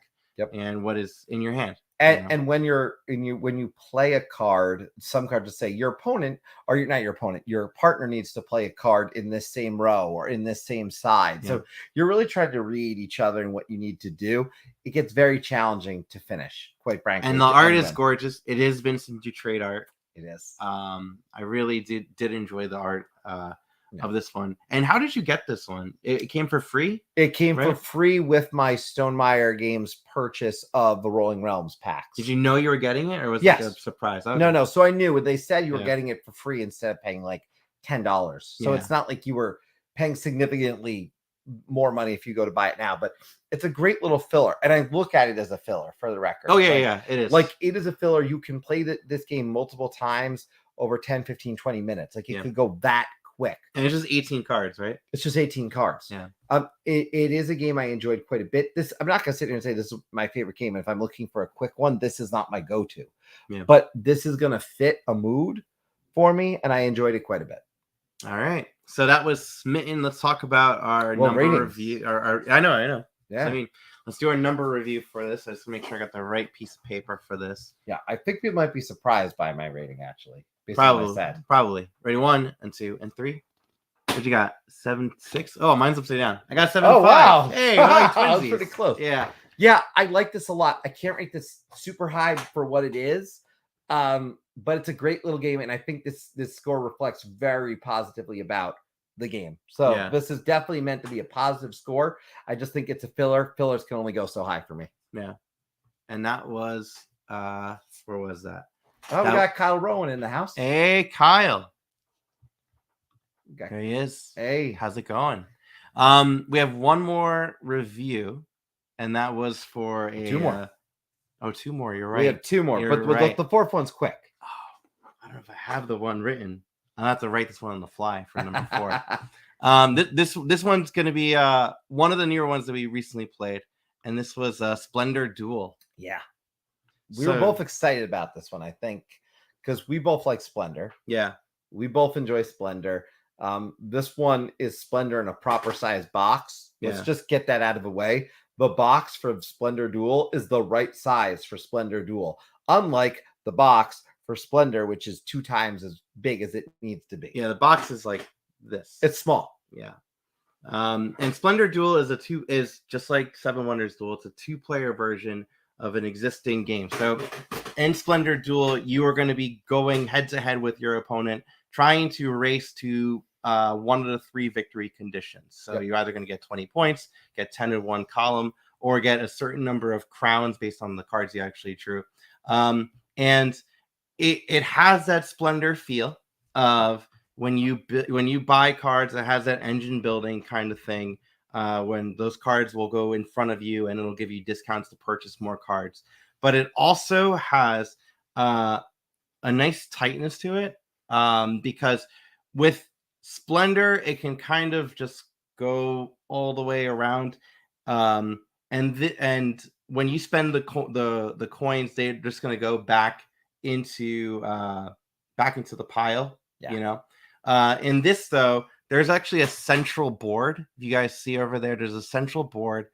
and what is in your hand. And when you play a card, some cards just say your opponent, or not your opponent, your partner needs to play a card in this same row or in this same side. Yeah. So you're really trying to read each other and what you need to do. It gets very challenging to finish, quite frankly. And the art is gorgeous. It is Vincent Dutrait art. It is. I really did enjoy the art of this one. And how did you get this one? It came for free? It came for free with my Stonemaier Games purchase of the Rolling Realms PAX. Did you know you were getting it, or was it a surprise? Okay. No. So I knew when they said you were getting it for free instead of paying like $10. So it's not like you were paying significantly more money if you go to buy it now. But it's a great little filler, and I look at it as a filler for the record. Oh yeah, Like, yeah, it is. Like it is a filler. You can play this game multiple times over 10, 15, 20 minutes. Like it could go that quick. And it's just 18 cards, right? It's just 18 cards. Yeah. It is a game I enjoyed quite a bit. I'm not gonna sit here and say this is my favorite game. If I'm looking for a quick one, this is not my go-to. Yeah. But this is gonna fit a mood for me, and I enjoyed it quite a bit. All right. So that was Smitten. Let's talk about our Well, number ratings. review. I know. Yeah. I mean, let's do our number review for this. I just make sure I got the right piece of paper for this. Yeah, I think people might be surprised by my rating actually. Based on what I said. Probably. Ready? 1 and 2 and 3. What you got? 7, 6. Oh, mine's upside down. I got 7. Oh 5. wow! Hey, I was pretty close. Yeah. Yeah, I like this a lot. I can't rate this super high for what it is, but it's a great little game, and I think this score reflects very positively about the game. So this is definitely meant to be a positive score. I just think it's a filler. Fillers can only go so high for me. Yeah. And that was where was that? Oh, we got Kyle Rowan in the house. Hey, Kyle. Okay. There he is. Hey, how's it going? We have one more review, and that was for a 2 more. Two more. You're right. We have 2 more, You're but right. the 4th one's quick. Oh, I don't know if I have the one written. I'll have to write this one on the fly for number 4. This one's going to be one of the newer ones that we recently played, and this was Splendor Duel. Yeah, we were both excited about this one, I think, because we both like Splendor. Yeah, we both enjoy Splendor. This one is Splendor in a proper size box. Let's just get that out of the way. The box for Splendor Duel is the right size for Splendor Duel, unlike the box for Splendor, which is 2 times as big as it needs to be. Yeah, the box is like this. It's small. Yeah. And Splendor Duel is just like Seven Wonders Duel. It's a 2-player version of an existing game. So in Splendor Duel, you are going to be going head to head with your opponent, trying to race to one of the 3 victory conditions. So you're either going to get 20 points, get 10 in one column, or get a certain number of crowns based on the cards you actually drew. And it has that Splendor feel of when you buy cards. It has that engine building kind of thing. When those cards will go in front of you and it'll give you discounts to purchase more cards. But it also has a nice tightness to it, because with Splendor, it can kind of just go all the way around, and when you spend the coins, they're just going to go back into the pile. Yeah. You know, in this though, there's actually a central board. If you guys see over there's a central board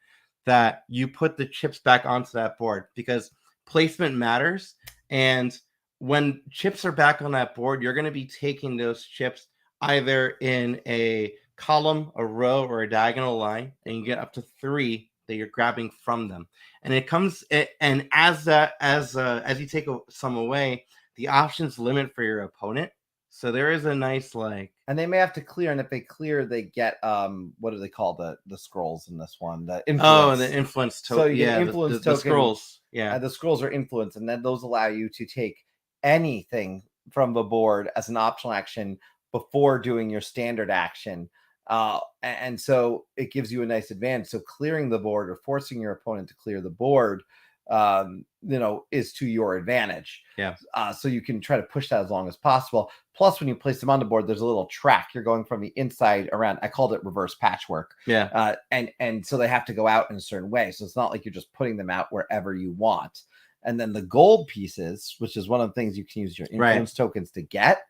that you put the chips back onto that board, because placement matters. And when chips are back on that board, you're going to be taking those chips either in a column, a row, or a diagonal line, and you get up to 3 that you're grabbing from them. And it comes, and as you take some away, the options limit for your opponent. So there is a nice and they may have to clear, and if they clear, they get what do they call the scrolls in this one? The influence. Oh, the influence token. So you get influence token. The scrolls. Yeah, the scrolls are influence, and then those allow you to take anything from the board as an optional action before doing your standard action. And so it gives you a nice advantage. So clearing the board or forcing your opponent to clear the board, is to your advantage. Yeah. So you can try to push that as long as possible. Plus, when you place them on the board, there's a little track. You're going from the inside around. I called it reverse patchwork. Yeah. And so they have to go out in a certain way. So it's not like you're just putting them out wherever you want. And then the gold pieces, which is one of the things you can use your influence tokens to get,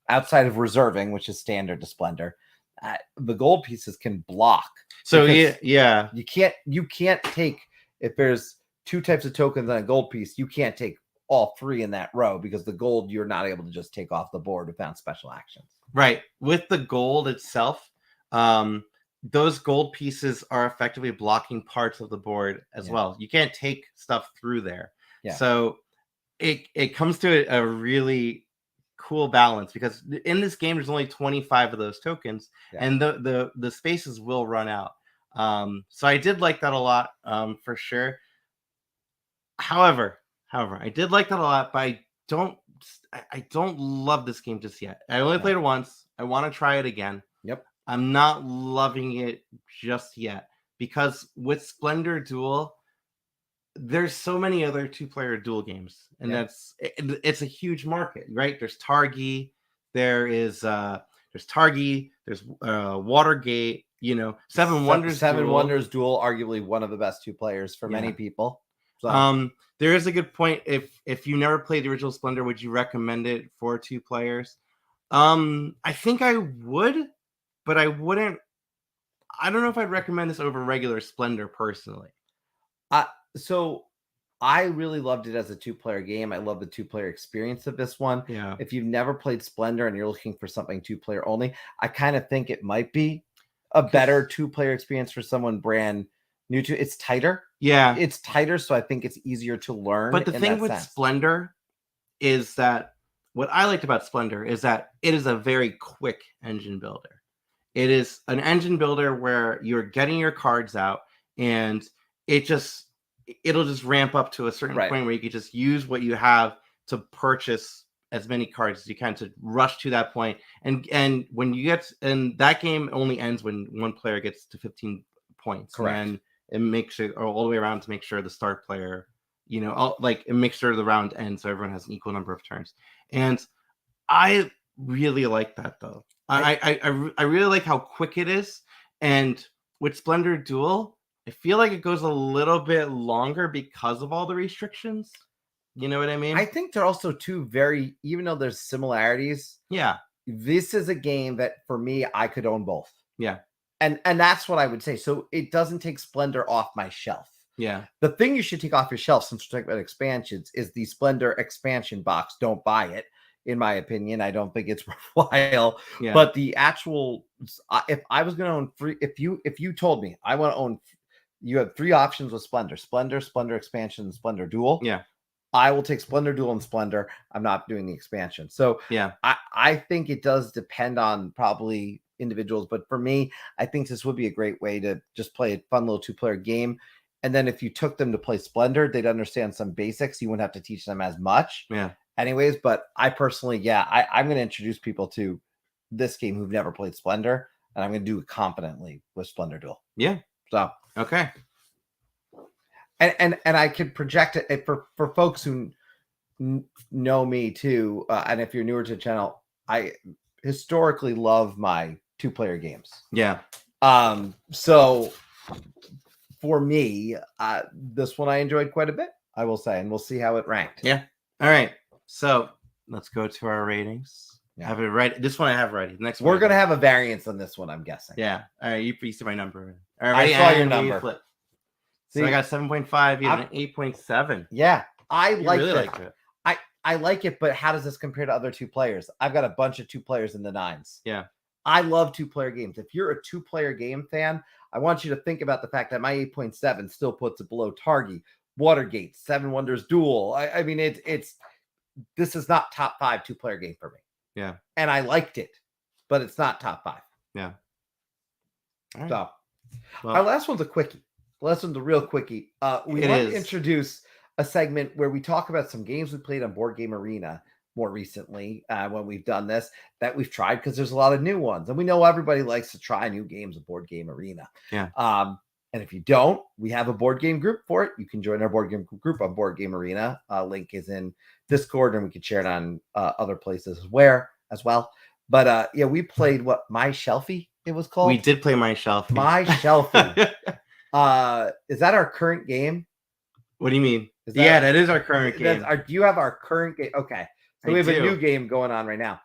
outside of reserving, which is standard to Splendor, the gold pieces can block. So you can't take, if there's 2 types of tokens on a gold piece, you can't take all 3 in that row, because the gold you're not able to just take off the board without special actions. Right. With the gold itself, those gold pieces are effectively blocking parts of the board as well. You can't take stuff through there. Yeah. So it comes to a really cool balance, because in this game there's only 25 of those tokens, and the spaces will run out. So I did like that a lot, for sure. However, I did like that a lot, but I don't love this game just yet. I only played it once. I want to try it again. Yep. I'm not loving it just yet because with Splendor Duel, there's so many other 2-player duel games, and it's a huge market, right? There's Targi, there's Targi, there's Watergate, Seven Wonders Seven Duel. Wonders Duel, arguably one of the best 2 players for many people. So. There is a good point. If you never played the original Splendor, would you recommend it for 2 players? I think I would, but I wouldn't. I don't know if I'd recommend this over regular Splendor personally. So I really loved it as a 2-player game. I love the 2-player experience of this one. Yeah. If you've never played Splendor and you're looking for something 2-player only, I kind of think it might be a better 2-player experience for someone brand new to. It's tighter. Yeah, it's tighter, so I think it's easier to learn. But the thing with Splendor is that what I liked about Splendor is that it is a very quick engine builder. It is an engine builder where you're getting your cards out, and it'll just ramp up to a certain point where you can just use what you have to purchase as many cards as you can to rush to that point. And when you get, and that game only ends when one player gets to 15 points. Correct. And it makes it all the way around to make sure the start player, it makes sure the round ends so everyone has an equal number of turns. And I really like that though. I really like how quick it is. And with Splendor Duel, I feel like it goes a little bit longer because of all the restrictions. You know what I mean? I think they're also even though there's similarities. Yeah. This is a game that for me, I could own both. Yeah. And that's what I would say. So it doesn't take Splendor off my shelf. Yeah. The thing you should take off your shelf, since we're talking about expansions, is the Splendor expansion box. Don't buy it, in my opinion. I don't think it's worthwhile. Yeah. But the actual, if I was going to own free, if you told me I want to own, you have 3 options with Splendor: Splendor Expansion, Splendor Duel. Yeah. I will take Splendor Duel and Splendor. I'm not doing the expansion. So yeah, I think it does depend on probably individuals, but for me, I think this would be a great way to just play a fun little 2-player game. And then if you took them to play Splendor, they'd understand some basics. You wouldn't have to teach them as much. Yeah. Anyways, but I personally, I'm going to introduce people to this game who've never played Splendor, and I'm going to do it confidently with Splendor Duel. Yeah. So okay. And I could project it for folks who know me too. And if you're newer to the channel, I historically love my 2-player games. Yeah. So for me, this one I enjoyed quite a bit, I will say, and we'll see how it ranked. Yeah. All right. So let's go to our ratings. Yeah. Have it right. This one I have ready. The next one we're gonna have a variance on this one, I'm guessing. Yeah. All right. You see my number. All I right. saw your number. So I got 7.5. You have an 8.7. Yeah, I You like really it. liked it. I like it, but how does this compare to other 2 players? I've got a bunch of 2 players in the 9s. Yeah. I love 2-player games. If you're a 2-player game fan, I want you to think about the fact that my 8.7 still puts it below Targi, Watergate, 7 Wonders Duel. I mean, this is not top 5 2-player game for me. Yeah. And I liked it, but it's not top 5. Yeah. All right. So Well, our last one's a quickie. Last one's a real quickie. We want to introduce a segment where we talk about some games we played on Board Game Arena more recently when we've done this that we've tried, because there's a lot of new ones. And we know everybody likes to try new games of Board Game Arena. Yeah. And if you don't, we have a board game group for it. You can join our board game group on Board Game Arena. Link is in Discord, and we can share it on other places as well. But we played My Shelfie, it was called. we did play My Shelfie. My Shelfie. Is that our current game? What do you mean? That is our current game. Do you have our current game? Okay. So we have a new game going on right now.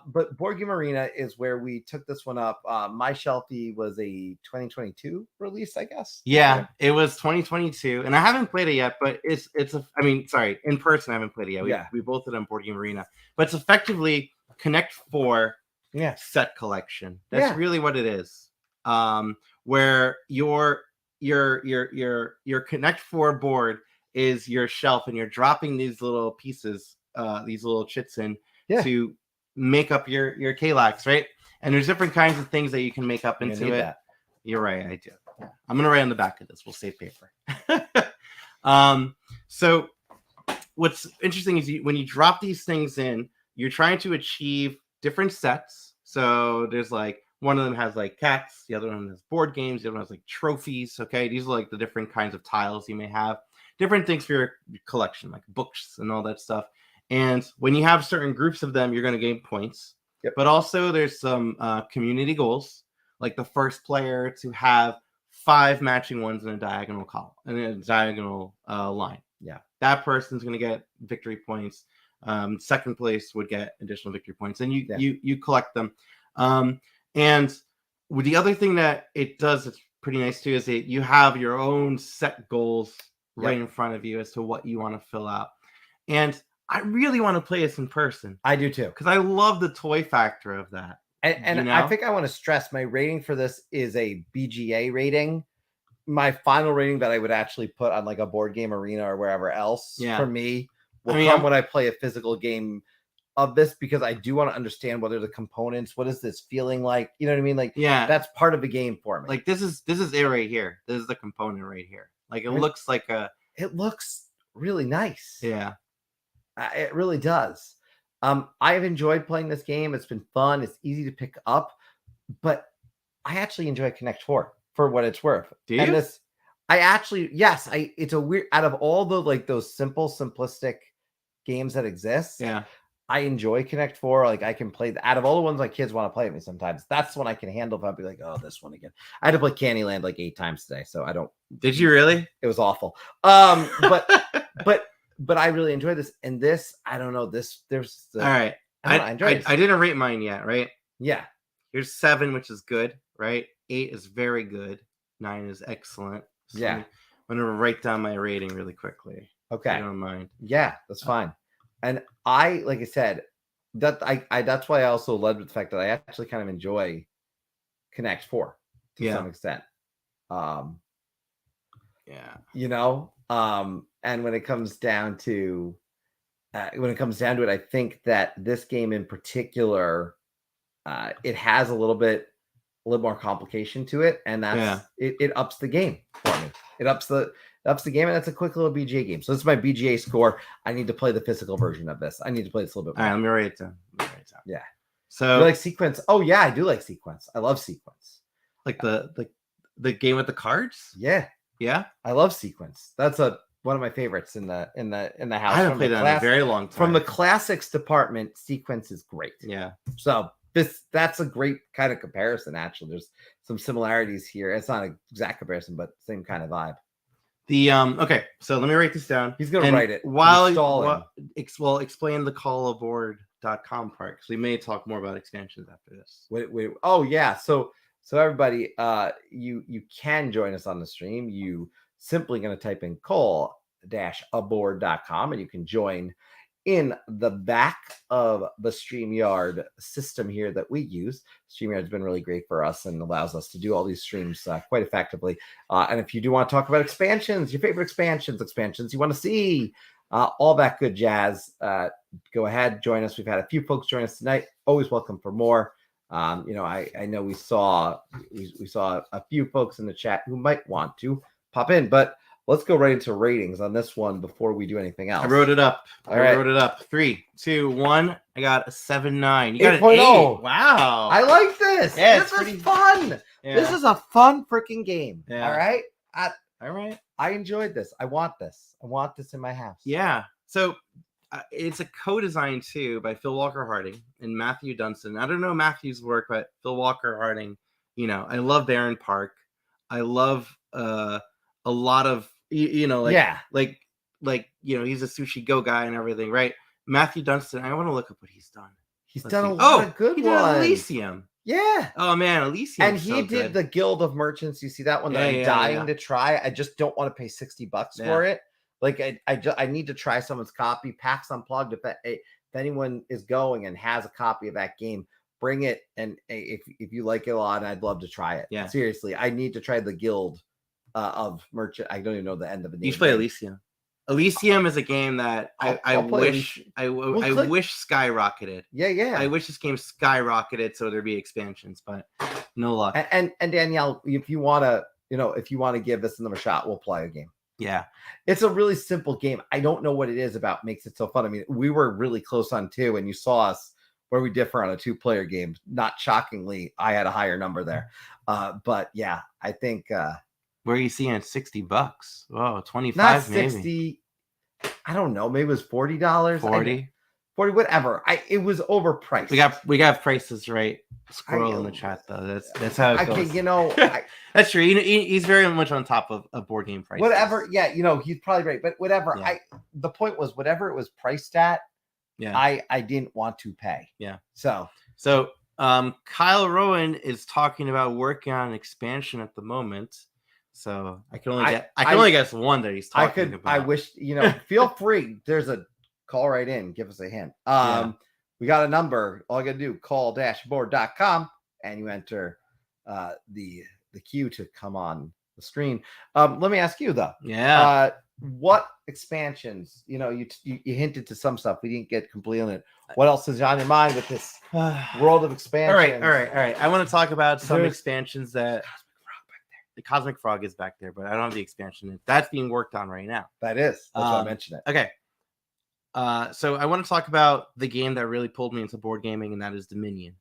But Board Game Arena is where we took this one up. My Shelfie was a 2022 release, I guess. Yeah, it was 2022, and I haven't played it yet. But in person, I haven't played it yet. We both did on Board Game Arena, but it's effectively Connect 4 set collection. That's really what it is. Where your Connect 4 board is your shelf, and you're dropping these little pieces, these little chits in to make up your Kalax, right? And there's different kinds of things that you can make up into it. You're right, I do. Yeah. I'm gonna write on the back of this. We'll save paper. So what's interesting is when you drop these things in, you're trying to achieve different sets. So there's like One of them has like cats, the other one has board games, the other one has like trophies. Okay, these are like the different kinds of tiles you may have, different things for your collection, like books and all that stuff. And when you have certain groups of them, you're going to gain points. Yep. But also, there's some community goals, like the first player to have 5 matching ones in a diagonal column, in a diagonal line. Yeah, that person's going to get victory points. Second place would get additional victory points, and you collect them. And the other thing that it does that's pretty nice too is that you have your own set goals right in front of you as to what you want to fill out. And I really want to play this in person. I do too, because I love the toy factor of that. And I think I want to stress my rating for this is a BGA rating. My final rating that I would actually put on like a board game arena or wherever else for me will come when I play a physical game of this, because I do want to understand what are the components. What is this feeling like? You know what I mean? Like, that's part of the game for me. Like this is it right here. This is the component right here. Like it looks like it looks really nice. Yeah. It really does. I've enjoyed playing this game. It's been fun. It's easy to pick up, but I actually enjoy Connect 4 for what it's worth. Do you? And this, it's a weird, out of all the like those simplistic games that exist. Yeah. I enjoy Connect 4. Like I can play out of all the ones my kids want to play with me sometimes. That's one I can handle if I'd be like, oh, this one again. I had to play Candyland like 8 times today. So I don't. Did you really? It was awful. But I really enjoy this. And this, I don't know. All right. I didn't rate mine yet, right? Yeah. Here's 7, which is good, right? 8 is very good. 9 is excellent. So I'm gonna write down my rating really quickly. Okay. If you don't mind. Yeah, that's fine. And like I said, that's why I also led with the fact that I actually kind of enjoy Connect 4 to some extent. And when it comes down to it, I think that this game in particular, it has a little more complication to it, and that's it ups the game for me. It ups the game, and that's a quick little BGA game. So this is my BGA score. I need to play the physical version of this. I need to play this a little bit more. All right, let me write it down. Yeah. So you like Sequence? Oh yeah, I do like Sequence. I love Sequence. Like the game with the cards? Yeah. Yeah. I love Sequence. That's one of my favorites in the house. I haven't played that in a very long time. From the classics department, Sequence is great. Yeah. So that's a great kind of comparison. Actually, there's some similarities here. It's not an exact comparison, but same kind of vibe. Okay, so let me write this down. He's gonna write it explain the callaboard.com part, because we may talk more about expansions after this. Wait. Oh yeah. So everybody, you can join us on the stream. You simply going to type in call-aboard.com and you can join in the back of the StreamYard system here that we use. StreamYard's been really great for us and allows us to do all these streams quite effectively. And if you do want to talk about expansions, your favorite expansions you want to see, all that good jazz, go ahead, join us. We've had a few folks join us tonight. Always welcome for more. I know we saw a few folks in the chat who might want to pop in, but let's go right into ratings on this one before we do anything else. I wrote it up. Wrote it up. 3, 2, 1. I got a 7.9. You got an 8.0. 8. Wow. I like this. Yeah, this is fun. Yeah. This is a fun freaking game. Yeah. All right. All right. I enjoyed this. I want this. I want this in my house. Yeah. So it's a co-design too by Phil Walker Harding and Matthew Dunstan. I don't know Matthew's work, but Phil Walker Harding, I love Barron Park. I love a lot of he's a Sushi Go guy and everything, right? Matthew Dunstan, I want to look up what he's done. He's done a lot of good ones. Elysium. Yeah. Oh man, Elysium. And he did the Guild of Merchants. You see that one that I'm dying to try. I just don't want to pay $60 for it. Like I need to try someone's copy. PAX Unplugged. If anyone is going and has a copy of that game, bring it. And if you like it a lot, I'd love to try it. Yeah. Seriously, I need to try the Guild of Merchant. I don't even know the end of the name. You should play Elysium. Elysium is a game that I wish skyrocketed. Yeah. I wish this game skyrocketed so there'd be expansions, but no luck. And Danielle, if you want to give this another shot, we'll play a game. Yeah. It's a really simple game. I don't know what it is about makes it so fun. I mean, we were really close on 2 and you saw us where we differ on a 2-player game. Not shockingly, I had a higher number there. But yeah, I think Where are you seeing it? $60? Whoa, 25 not maybe. 60. I don't know. Maybe it was $40. 40. 40, whatever. It was overpriced. We got prices right. Scroll in the chat though. That's how it goes. That's true. He's very much on top of board game prices. Whatever. Yeah, he's probably right. But whatever. Yeah. The point was whatever it was priced at. Yeah. I didn't want to pay. Yeah. So Kyle Rowan is talking about working on an expansion at the moment. So I can only guess one that he's talking about. I wish feel free. There's a call right in. Give us a hint. We got a number. All you gotta do, call-board.com, and you enter the queue to come on the screen. Let me ask you though. Yeah. What expansions? You hinted to some stuff. We didn't get completely on it. What else is on your mind with this world of expansions? All right. I want to talk about some expansions that the Cosmic Frog is back there, but I don't have the expansion. That's being worked on right now. That is. That's why I mentioned it. Okay. So I want to talk about the game that really pulled me into board gaming, and that is Dominion.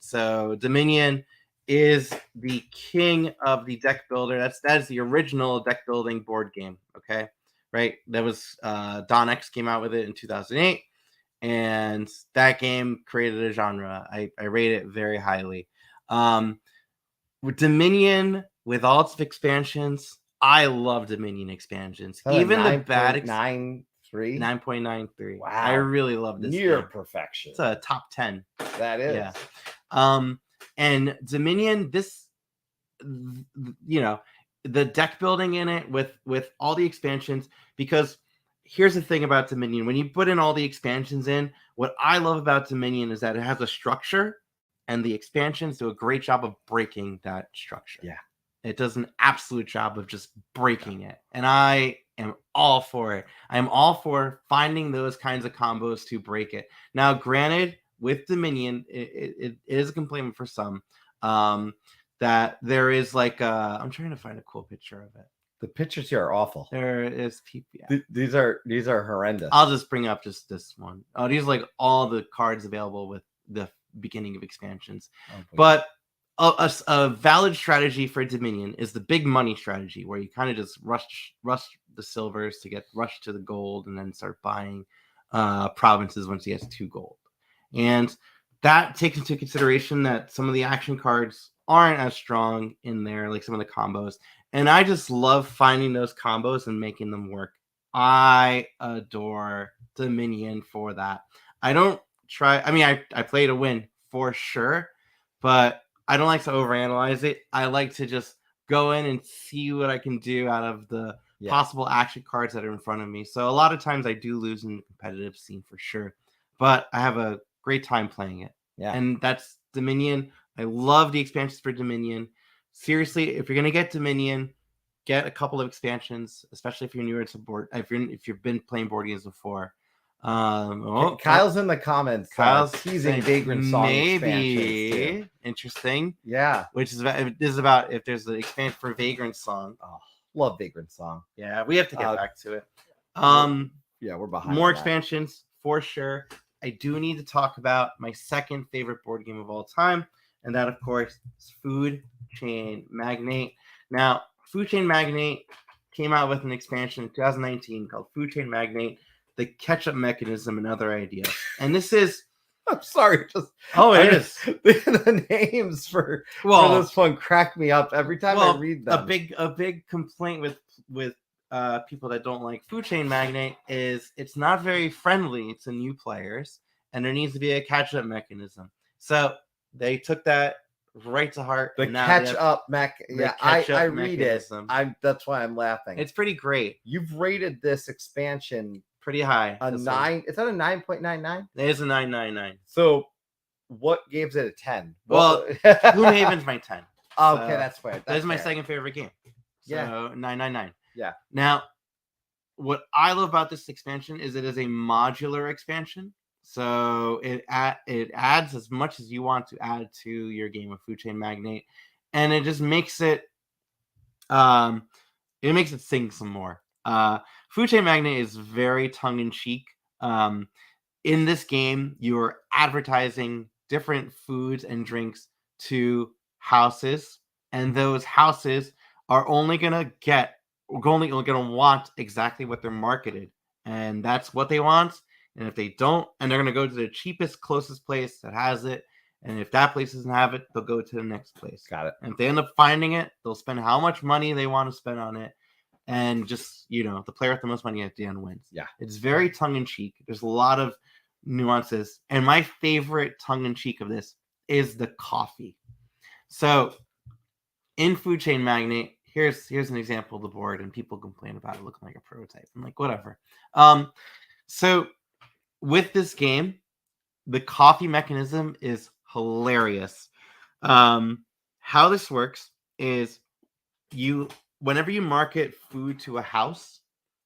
So Dominion is the king of the deck builder. That is the original deck building board game. Okay, right? That was Don X came out with it in 2008, and that game created a genre. I rate it very highly. With Dominion, with all its expansions, I love Dominion expansions. Even the bad 9.93. Wow. I really love this. Near perfection. It's a top 10. That is. Yeah. And Dominion, the deck building in it with all the expansions, because here's the thing about Dominion. When you put in all the expansions in, what I love about Dominion is that it has a structure, and the expansions do a great job of breaking that structure. Yeah. It does an absolute job of just breaking it. And I am all for it. I am all for finding those kinds of combos to break it. Now, granted, with Dominion, it is a complaint for some that there is I'm trying to find a cool picture of it. The pictures here are awful. There is people. Yeah. These are horrendous. I'll just bring up just this one. Oh, these are all the cards available with the beginning of expansions. But a valid strategy for Dominion is the big money strategy, where you kind of just rush the silvers to get rushed to the gold, and then start buying provinces once you get to gold. And that takes into consideration that some of the action cards aren't as strong in there, like some of the combos. And I just love finding those combos and making them work. I adore Dominion for that. I don't try. I mean, I play to win for sure, but I don't like to overanalyze it. I like to just go in and see what I can do out of the possible action cards that are in front of me. So a lot of times I do lose in the competitive scene for sure, but I have a great time playing it. Yeah. And that's Dominion. I love the expansions for Dominion. Seriously, if you're going to get Dominion, get a couple of expansions, especially if you're newer to board. If you've been playing board games before. Kyle's in the comments. Kyle's teasing Vagrant Song maybe interesting. Yeah, which is about if there's an expansion for Vagrant Song. Oh, love Vagrant Song. Yeah, we have to get back to it. Yeah, we're behind. More expansions for sure. I do need to talk about my second favorite board game of all time, and that, of course, is Food Chain Magnate. Now, Food Chain Magnate came out with an expansion in 2019 called Food Chain Magnate: The Catch-Up Mechanism and Other Ideas. And this is... I'm sorry. It is. The names for this one crack me up every time I read them. A big complaint with people that don't like Food Chain Magnate is it's not very friendly to new players, and there needs to be a catch-up mechanism. So they took that right to heart. The catch-up Yeah, I read mechanism. It. That's why I'm laughing. It's pretty great. You've rated this expansion pretty high. A 9. Is that a 9.99? It is a 9.99. So what gives it a 10? Well, Gloomhaven's my 10. Okay, that's fair. That is my second favorite game. So 9.99. Yeah. Now, what I love about this expansion is it is a modular expansion. So it adds as much as you want to add to your game of Food Chain Magnate, and it just makes it sing some more. Food Chain Magnate is very tongue in cheek. in this game, you're advertising different foods and drinks to houses, and those houses are only gonna want exactly what they're marketed, and that's what they want. And if they don't, and they're gonna go to the cheapest, closest place that has it, and if that place doesn't have it, they'll go to the next place. Got it. And if they end up finding it, they'll spend how much money they want to spend on it, and just the player with the most money at the end wins. Yeah, it's very tongue in cheek. There's a lot of nuances, and my favorite tongue in cheek of this is the coffee. So in Food Chain Magnate, here's an example of the board, and people complain about it looking like a prototype. I'm like, whatever. So with this game, the coffee mechanism is hilarious. How this works is whenever you market food to a house,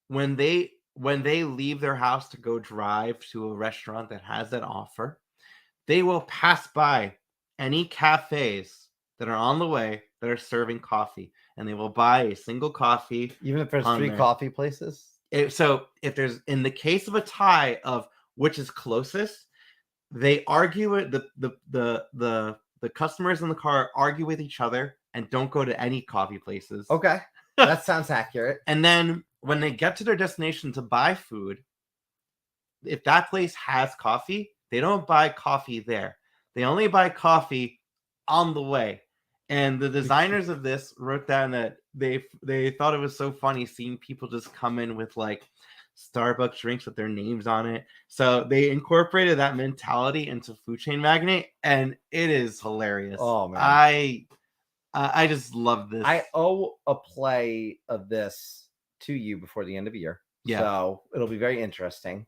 when they leave their house to go drive to a restaurant that has that offer, they will pass by any cafes that are on the way that are serving coffee, and they will buy a single coffee. Even if there's on 3 there. coffee places? So if there's, in the case of a tie of which is closest, they argue it. The customers in the car argue with each other and don't go to any coffee places. Okay. That sounds accurate. And then when they get to their destination to buy food, if that place has coffee, they don't buy coffee there. They only buy coffee on the way. And the designers of this wrote down that they thought it was so funny seeing people just come in with like Starbucks drinks with their names on it. So they incorporated that mentality into Food Chain Magnate, and it is hilarious. Oh man, I just love this. I owe a play of this to you before the end of the year. Yeah. So it'll be very interesting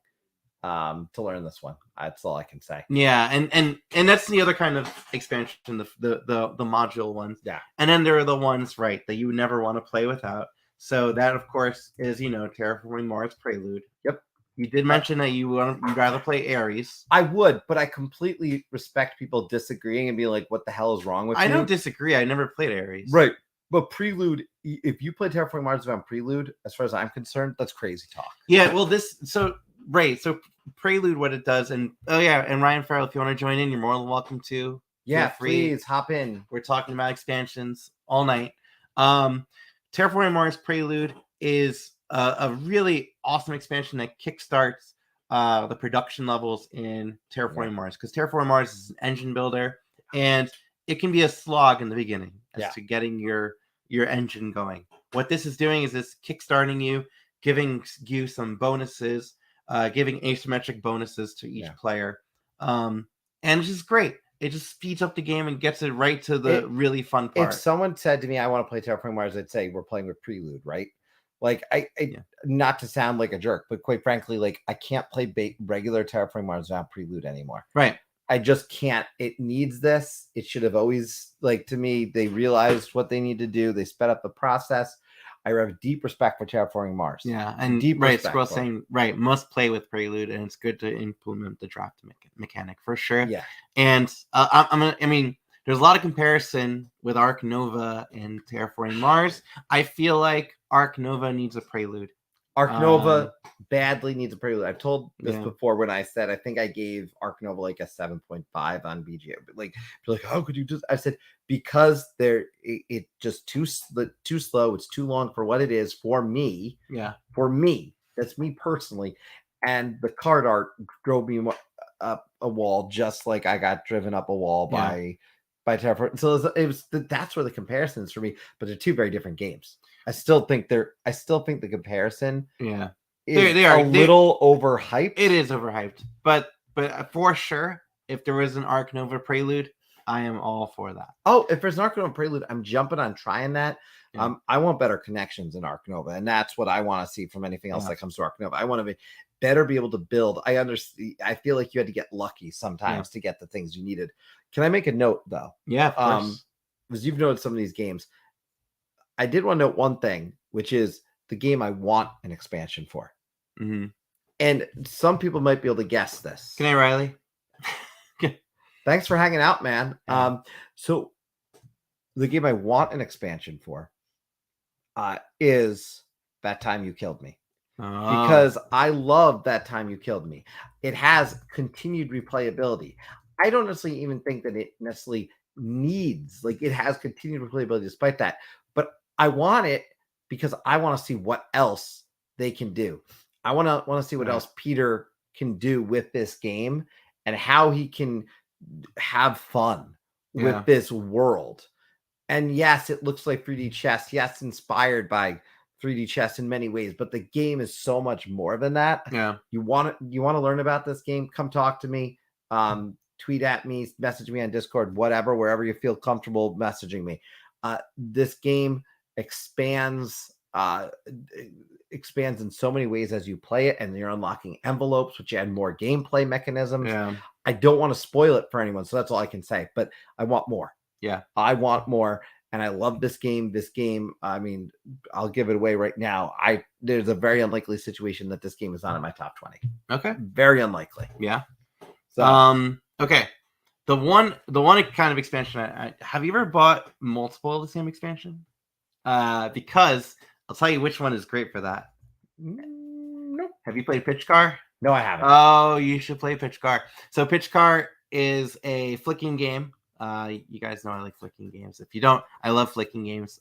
to learn this one. That's all I can say. Yeah, and that's the other kind of expansion, the module ones. Yeah. And then there are the ones, right, that you never want to play without. So that, of course, is Terraforming Mars Prelude. Yep. You did mention that you'd rather play Ares. I would, but I completely respect people disagreeing and being like, "What the hell is wrong with you?" I don't disagree. I never played Ares. Right. But Prelude, if you play Terraforming Mars without Prelude, as far as I'm concerned, that's crazy talk. Yeah. Well, so Prelude, what it does, and and Ryan Farrell, if you want to join in, you're more than welcome to. Yeah, Feel free. please hop in. We're talking about expansions all night. Terraforming Mars Prelude is a really awesome expansion that kickstarts the production levels in Terraforming Mars, because Terraforming Mars is an engine builder, and it can be a slog in the beginning as to getting your engine going. What this is doing is it's kickstarting you, giving you some bonuses, giving asymmetric bonuses to each player, and it's just great. It just speeds up the game and gets it right to the really fun part. If someone said to me, "I want to play Terraforming Mars," I'd say we're playing with Prelude, right? Like, I not to sound like a jerk, but quite frankly, like, I can't play regular Terraforming Mars without Prelude anymore. Right. I just can't. It needs this. It should have always, like, to me, they realized what they need to do. They sped up the process. I have deep respect for Terraforming Mars. Yeah, and deep Squirrel saying must play with Prelude, and it's good to implement the draft mechanic for sure. Yeah, and I mean, there's a lot of comparison with Arc Nova and Terraforming Mars. I feel like Arc Nova needs a Prelude. Arc Nova badly needs a Prelude. I've told this before when I said I think I gave Arc Nova like a 7.5 on BGA. But like, you're like, how could you just? I said because it just too slow. It's too long for what it is for me. Yeah, for me, that's me personally. And the card art drove me up a wall, just like I got driven up a wall by Terraforming. So that's where the comparison is for me. But they're two very different games. I still think the comparison is a little overhyped. It is overhyped, but for sure, if there was an Arc Nova Prelude, I am all for that. Oh, if there's an Arc Nova Prelude, I'm jumping on trying that. Yeah. I want better connections in Arc Nova, and that's what I want to see from anything else that comes to Arc Nova. I want to be able to build. I understand. I feel like you had to get lucky sometimes to get the things you needed. Can I make a note though? Yeah, of course. Because you've noted some of these games. I did want to note one thing, which is the game I want an expansion for. Mm-hmm. And some people might be able to guess this. Good night, Riley. Thanks for hanging out, man. Yeah. So the game I want an expansion for is That Time You Killed Me. because I love That Time You Killed Me. It has continued replayability. I don't necessarily even think that it necessarily needs, like, it has continued replayability despite that. But I want it because I want to see what else they can do. I want to see what else Peter can do with this game and how he can have fun with this world. And yes, it looks like 3D chess. Yes, inspired by 3D chess in many ways, but the game is so much more than that. Yeah. You want to learn about this game? Come talk to me. Tweet at me, message me on Discord, whatever, wherever you feel comfortable messaging me. This game expands in so many ways as you play it, and you're unlocking envelopes, which add more gameplay mechanisms. Yeah. I don't want to spoil it for anyone, so that's all I can say, but I want more. Yeah. I want more, and I love this game. This game, I mean, I'll give it away right now. There's a very unlikely situation that this game is not in my top 20. Okay. Very unlikely. Yeah. So, okay. The one kind of expansion have you ever bought multiple of the same expansion? Because I'll tell you which one is great for that. no. Have you played Pitch Car? No, I haven't. Oh, you should play Pitch Car. So Pitch Car is a flicking game. You guys know I like flicking games. If you don't, I love flicking games.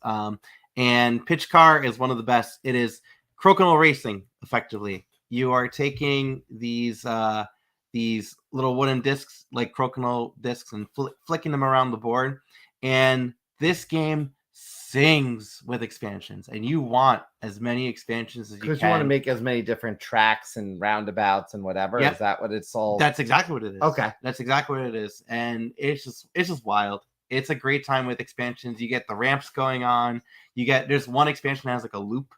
And Pitch Car is one of the best. It is crokinole racing, effectively. You are taking these little wooden discs, like crokinole discs, and flicking them around the board. And this game sings with expansions, and you want as many expansions as you can. Because you want to make as many different tracks and roundabouts and whatever. Yep. Is that what it's all? That's exactly what it is. Okay. That's exactly what it is. And it's just wild. It's a great time with expansions. You get the ramps going on. There's one expansion that has like a loop,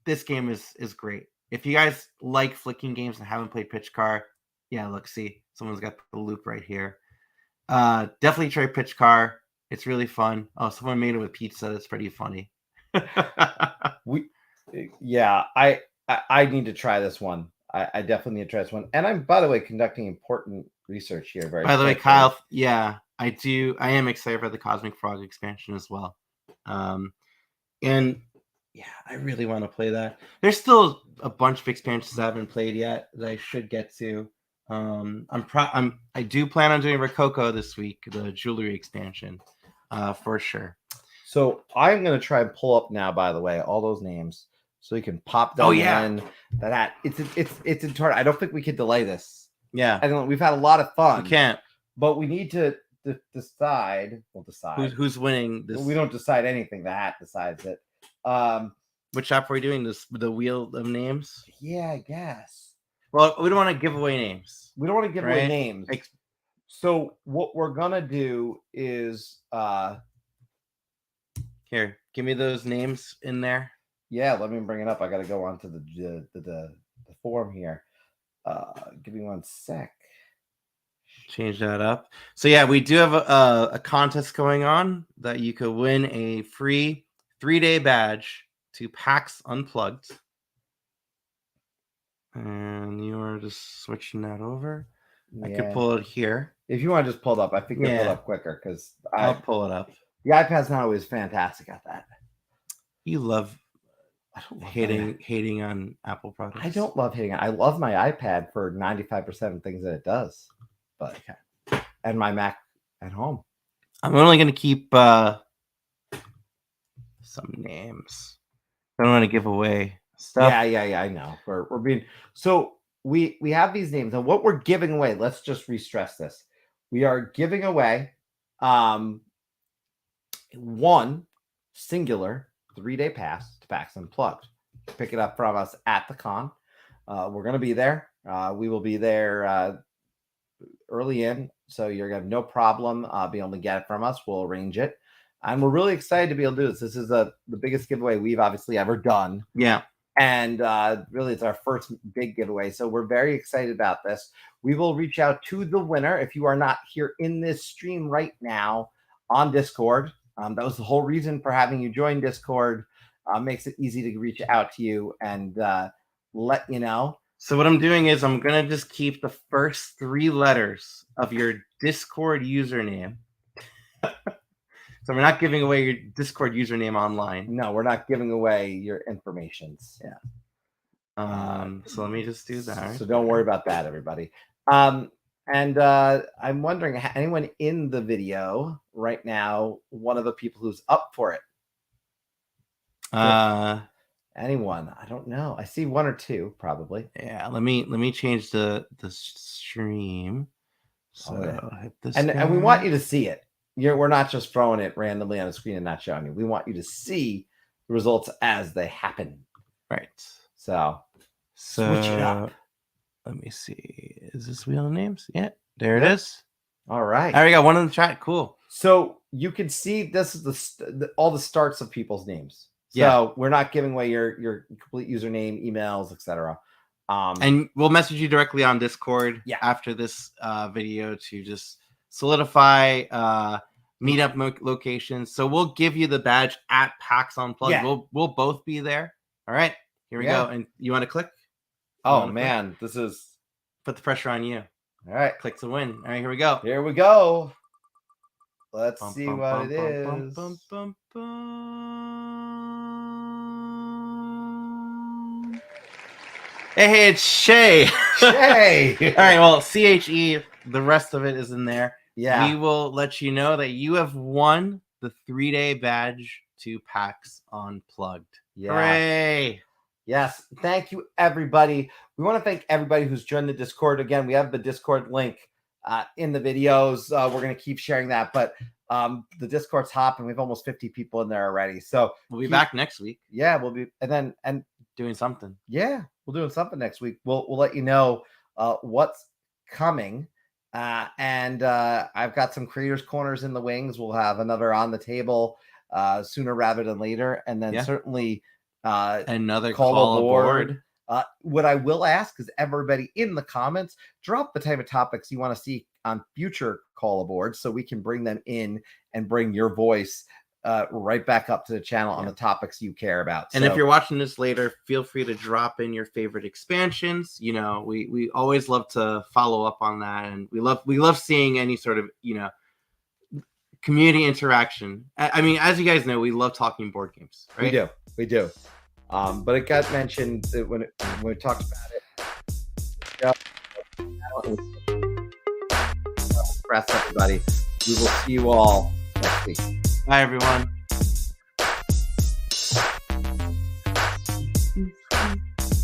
this game is great. If you guys like flicking games and haven't played Pitch Car, look, see, someone's got the loop right here. Definitely try Pitch Car. It's really fun. Oh, someone made it with pizza. That's pretty funny. I need to try this one. I definitely need to try this one. And I'm, by the way, conducting important research here. By the way, Kyle, I do. I am excited for the Cosmic Frog expansion as well. And I really want to play that. There's still a bunch of expansions I haven't played yet that I should get to. I do plan on doing Rococo this week, the jewelry expansion, for sure. So I'm gonna try and pull up now, by the way, all those names, so you can pop them in. It's entirely. I don't think we can delay this. Yeah, I don't. We've had a lot of fun. We can't, but we need to decide. We'll decide who's winning this. We don't decide anything. The hat decides it. Which app are we doing this? The wheel of names? Yeah, I guess. Well, we don't want to give away names. We don't want to give away names. So what we're gonna do is here, give me those names in there. Yeah, let me bring it up. I gotta go on to the forum here. Give me 1 sec. Change that up. So we do have a contest going on that you could win a free 3-day badge to PAX Unplugged. And you are just switching that over. I could pull it here. If you want to just pull it up, I think you'll pull it up quicker because I'll pull it up. The iPad's not always fantastic at that. You love hating on Apple products. I don't love hating. I love my iPad for 95% of things that it does, but and my Mac at home. I'm only going to keep some names. I don't want to give away stuff. Yeah. I know. We're being so we have these names, and what we're giving away. Let's just re-stress this. We are giving away one singular 3-day pass to PAX Unplugged. Pick it up from us at the con. We're going to be there. We will be there early in, so you're going to have no problem being able to get it from us. We'll arrange it. And we're really excited to be able to do this. This is the biggest giveaway we've obviously ever done. Yeah. And really, it's our first big giveaway. So we're very excited about this. We will reach out to the winner. If you are not here in this stream right now on Discord, that was the whole reason for having you join Discord. Makes it easy to reach out to you and let you know. So what I'm doing is I'm going to just keep the first 3 letters of your Discord username. So we're not giving away your Discord username online. No, we're not giving away your informations. Yeah. So let me just do that. So don't worry about that, everybody. And I'm wondering, anyone in the video right now, one of the people who's up for it? Anyone? I don't know. I see one or two, probably. Yeah. Let me change the stream. So hit this and we want you to see it. We're not just throwing it randomly on the screen and not showing you. We want you to see the results as they happen. Right. So switch it up. Let me see. Is this Wheel of Names? Yeah, there it is. All right. There we got one in the chat. Cool. So you can see this is all the starts of people's names. So we're not giving away your complete username, emails, etc. And we'll message you directly on Discord after this video to just solidify meetup locations. So we'll give you the badge at PAX Unplugged. Yeah. We'll both be there. All right. Here we go. And you want to click? Oh man, this is put the pressure on you. All right. Click to win. All right, here we go. Here we go. Let's see what it is. Hey, it's Shay. Shay. All right, well, CHE, the rest of it is in there. Yeah. We will let you know that you have won the 3-day badge to PAX Unplugged. Yeah. Hooray. Yes. Thank you, everybody. We want to thank everybody who's joined the Discord. Again, we have the Discord link in the videos. We're going to keep sharing that. But the Discord's hopping. We have almost 50 people in there already. So we'll be back next week. Yeah, we'll be and doing something. Yeah, we're doing something next week. We'll let you know what's coming. And I've got some creators corners in the wings. We'll have another on the table sooner rather than later. And then certainly another call aboard. What I will ask is everybody in the comments, drop the type of topics you want to see on future call aboards so we can bring them in and bring your voice right back up to the channel on the topics you care about. And if you're watching this later, feel free to drop in your favorite expansions. You know, we always love to follow up on that, and we love seeing any sort of community interaction. I mean, as you guys know, we love talking board games, right? We do. But it got mentioned that when we talked about it. Press everybody. We will see you all next week. Bye, everyone.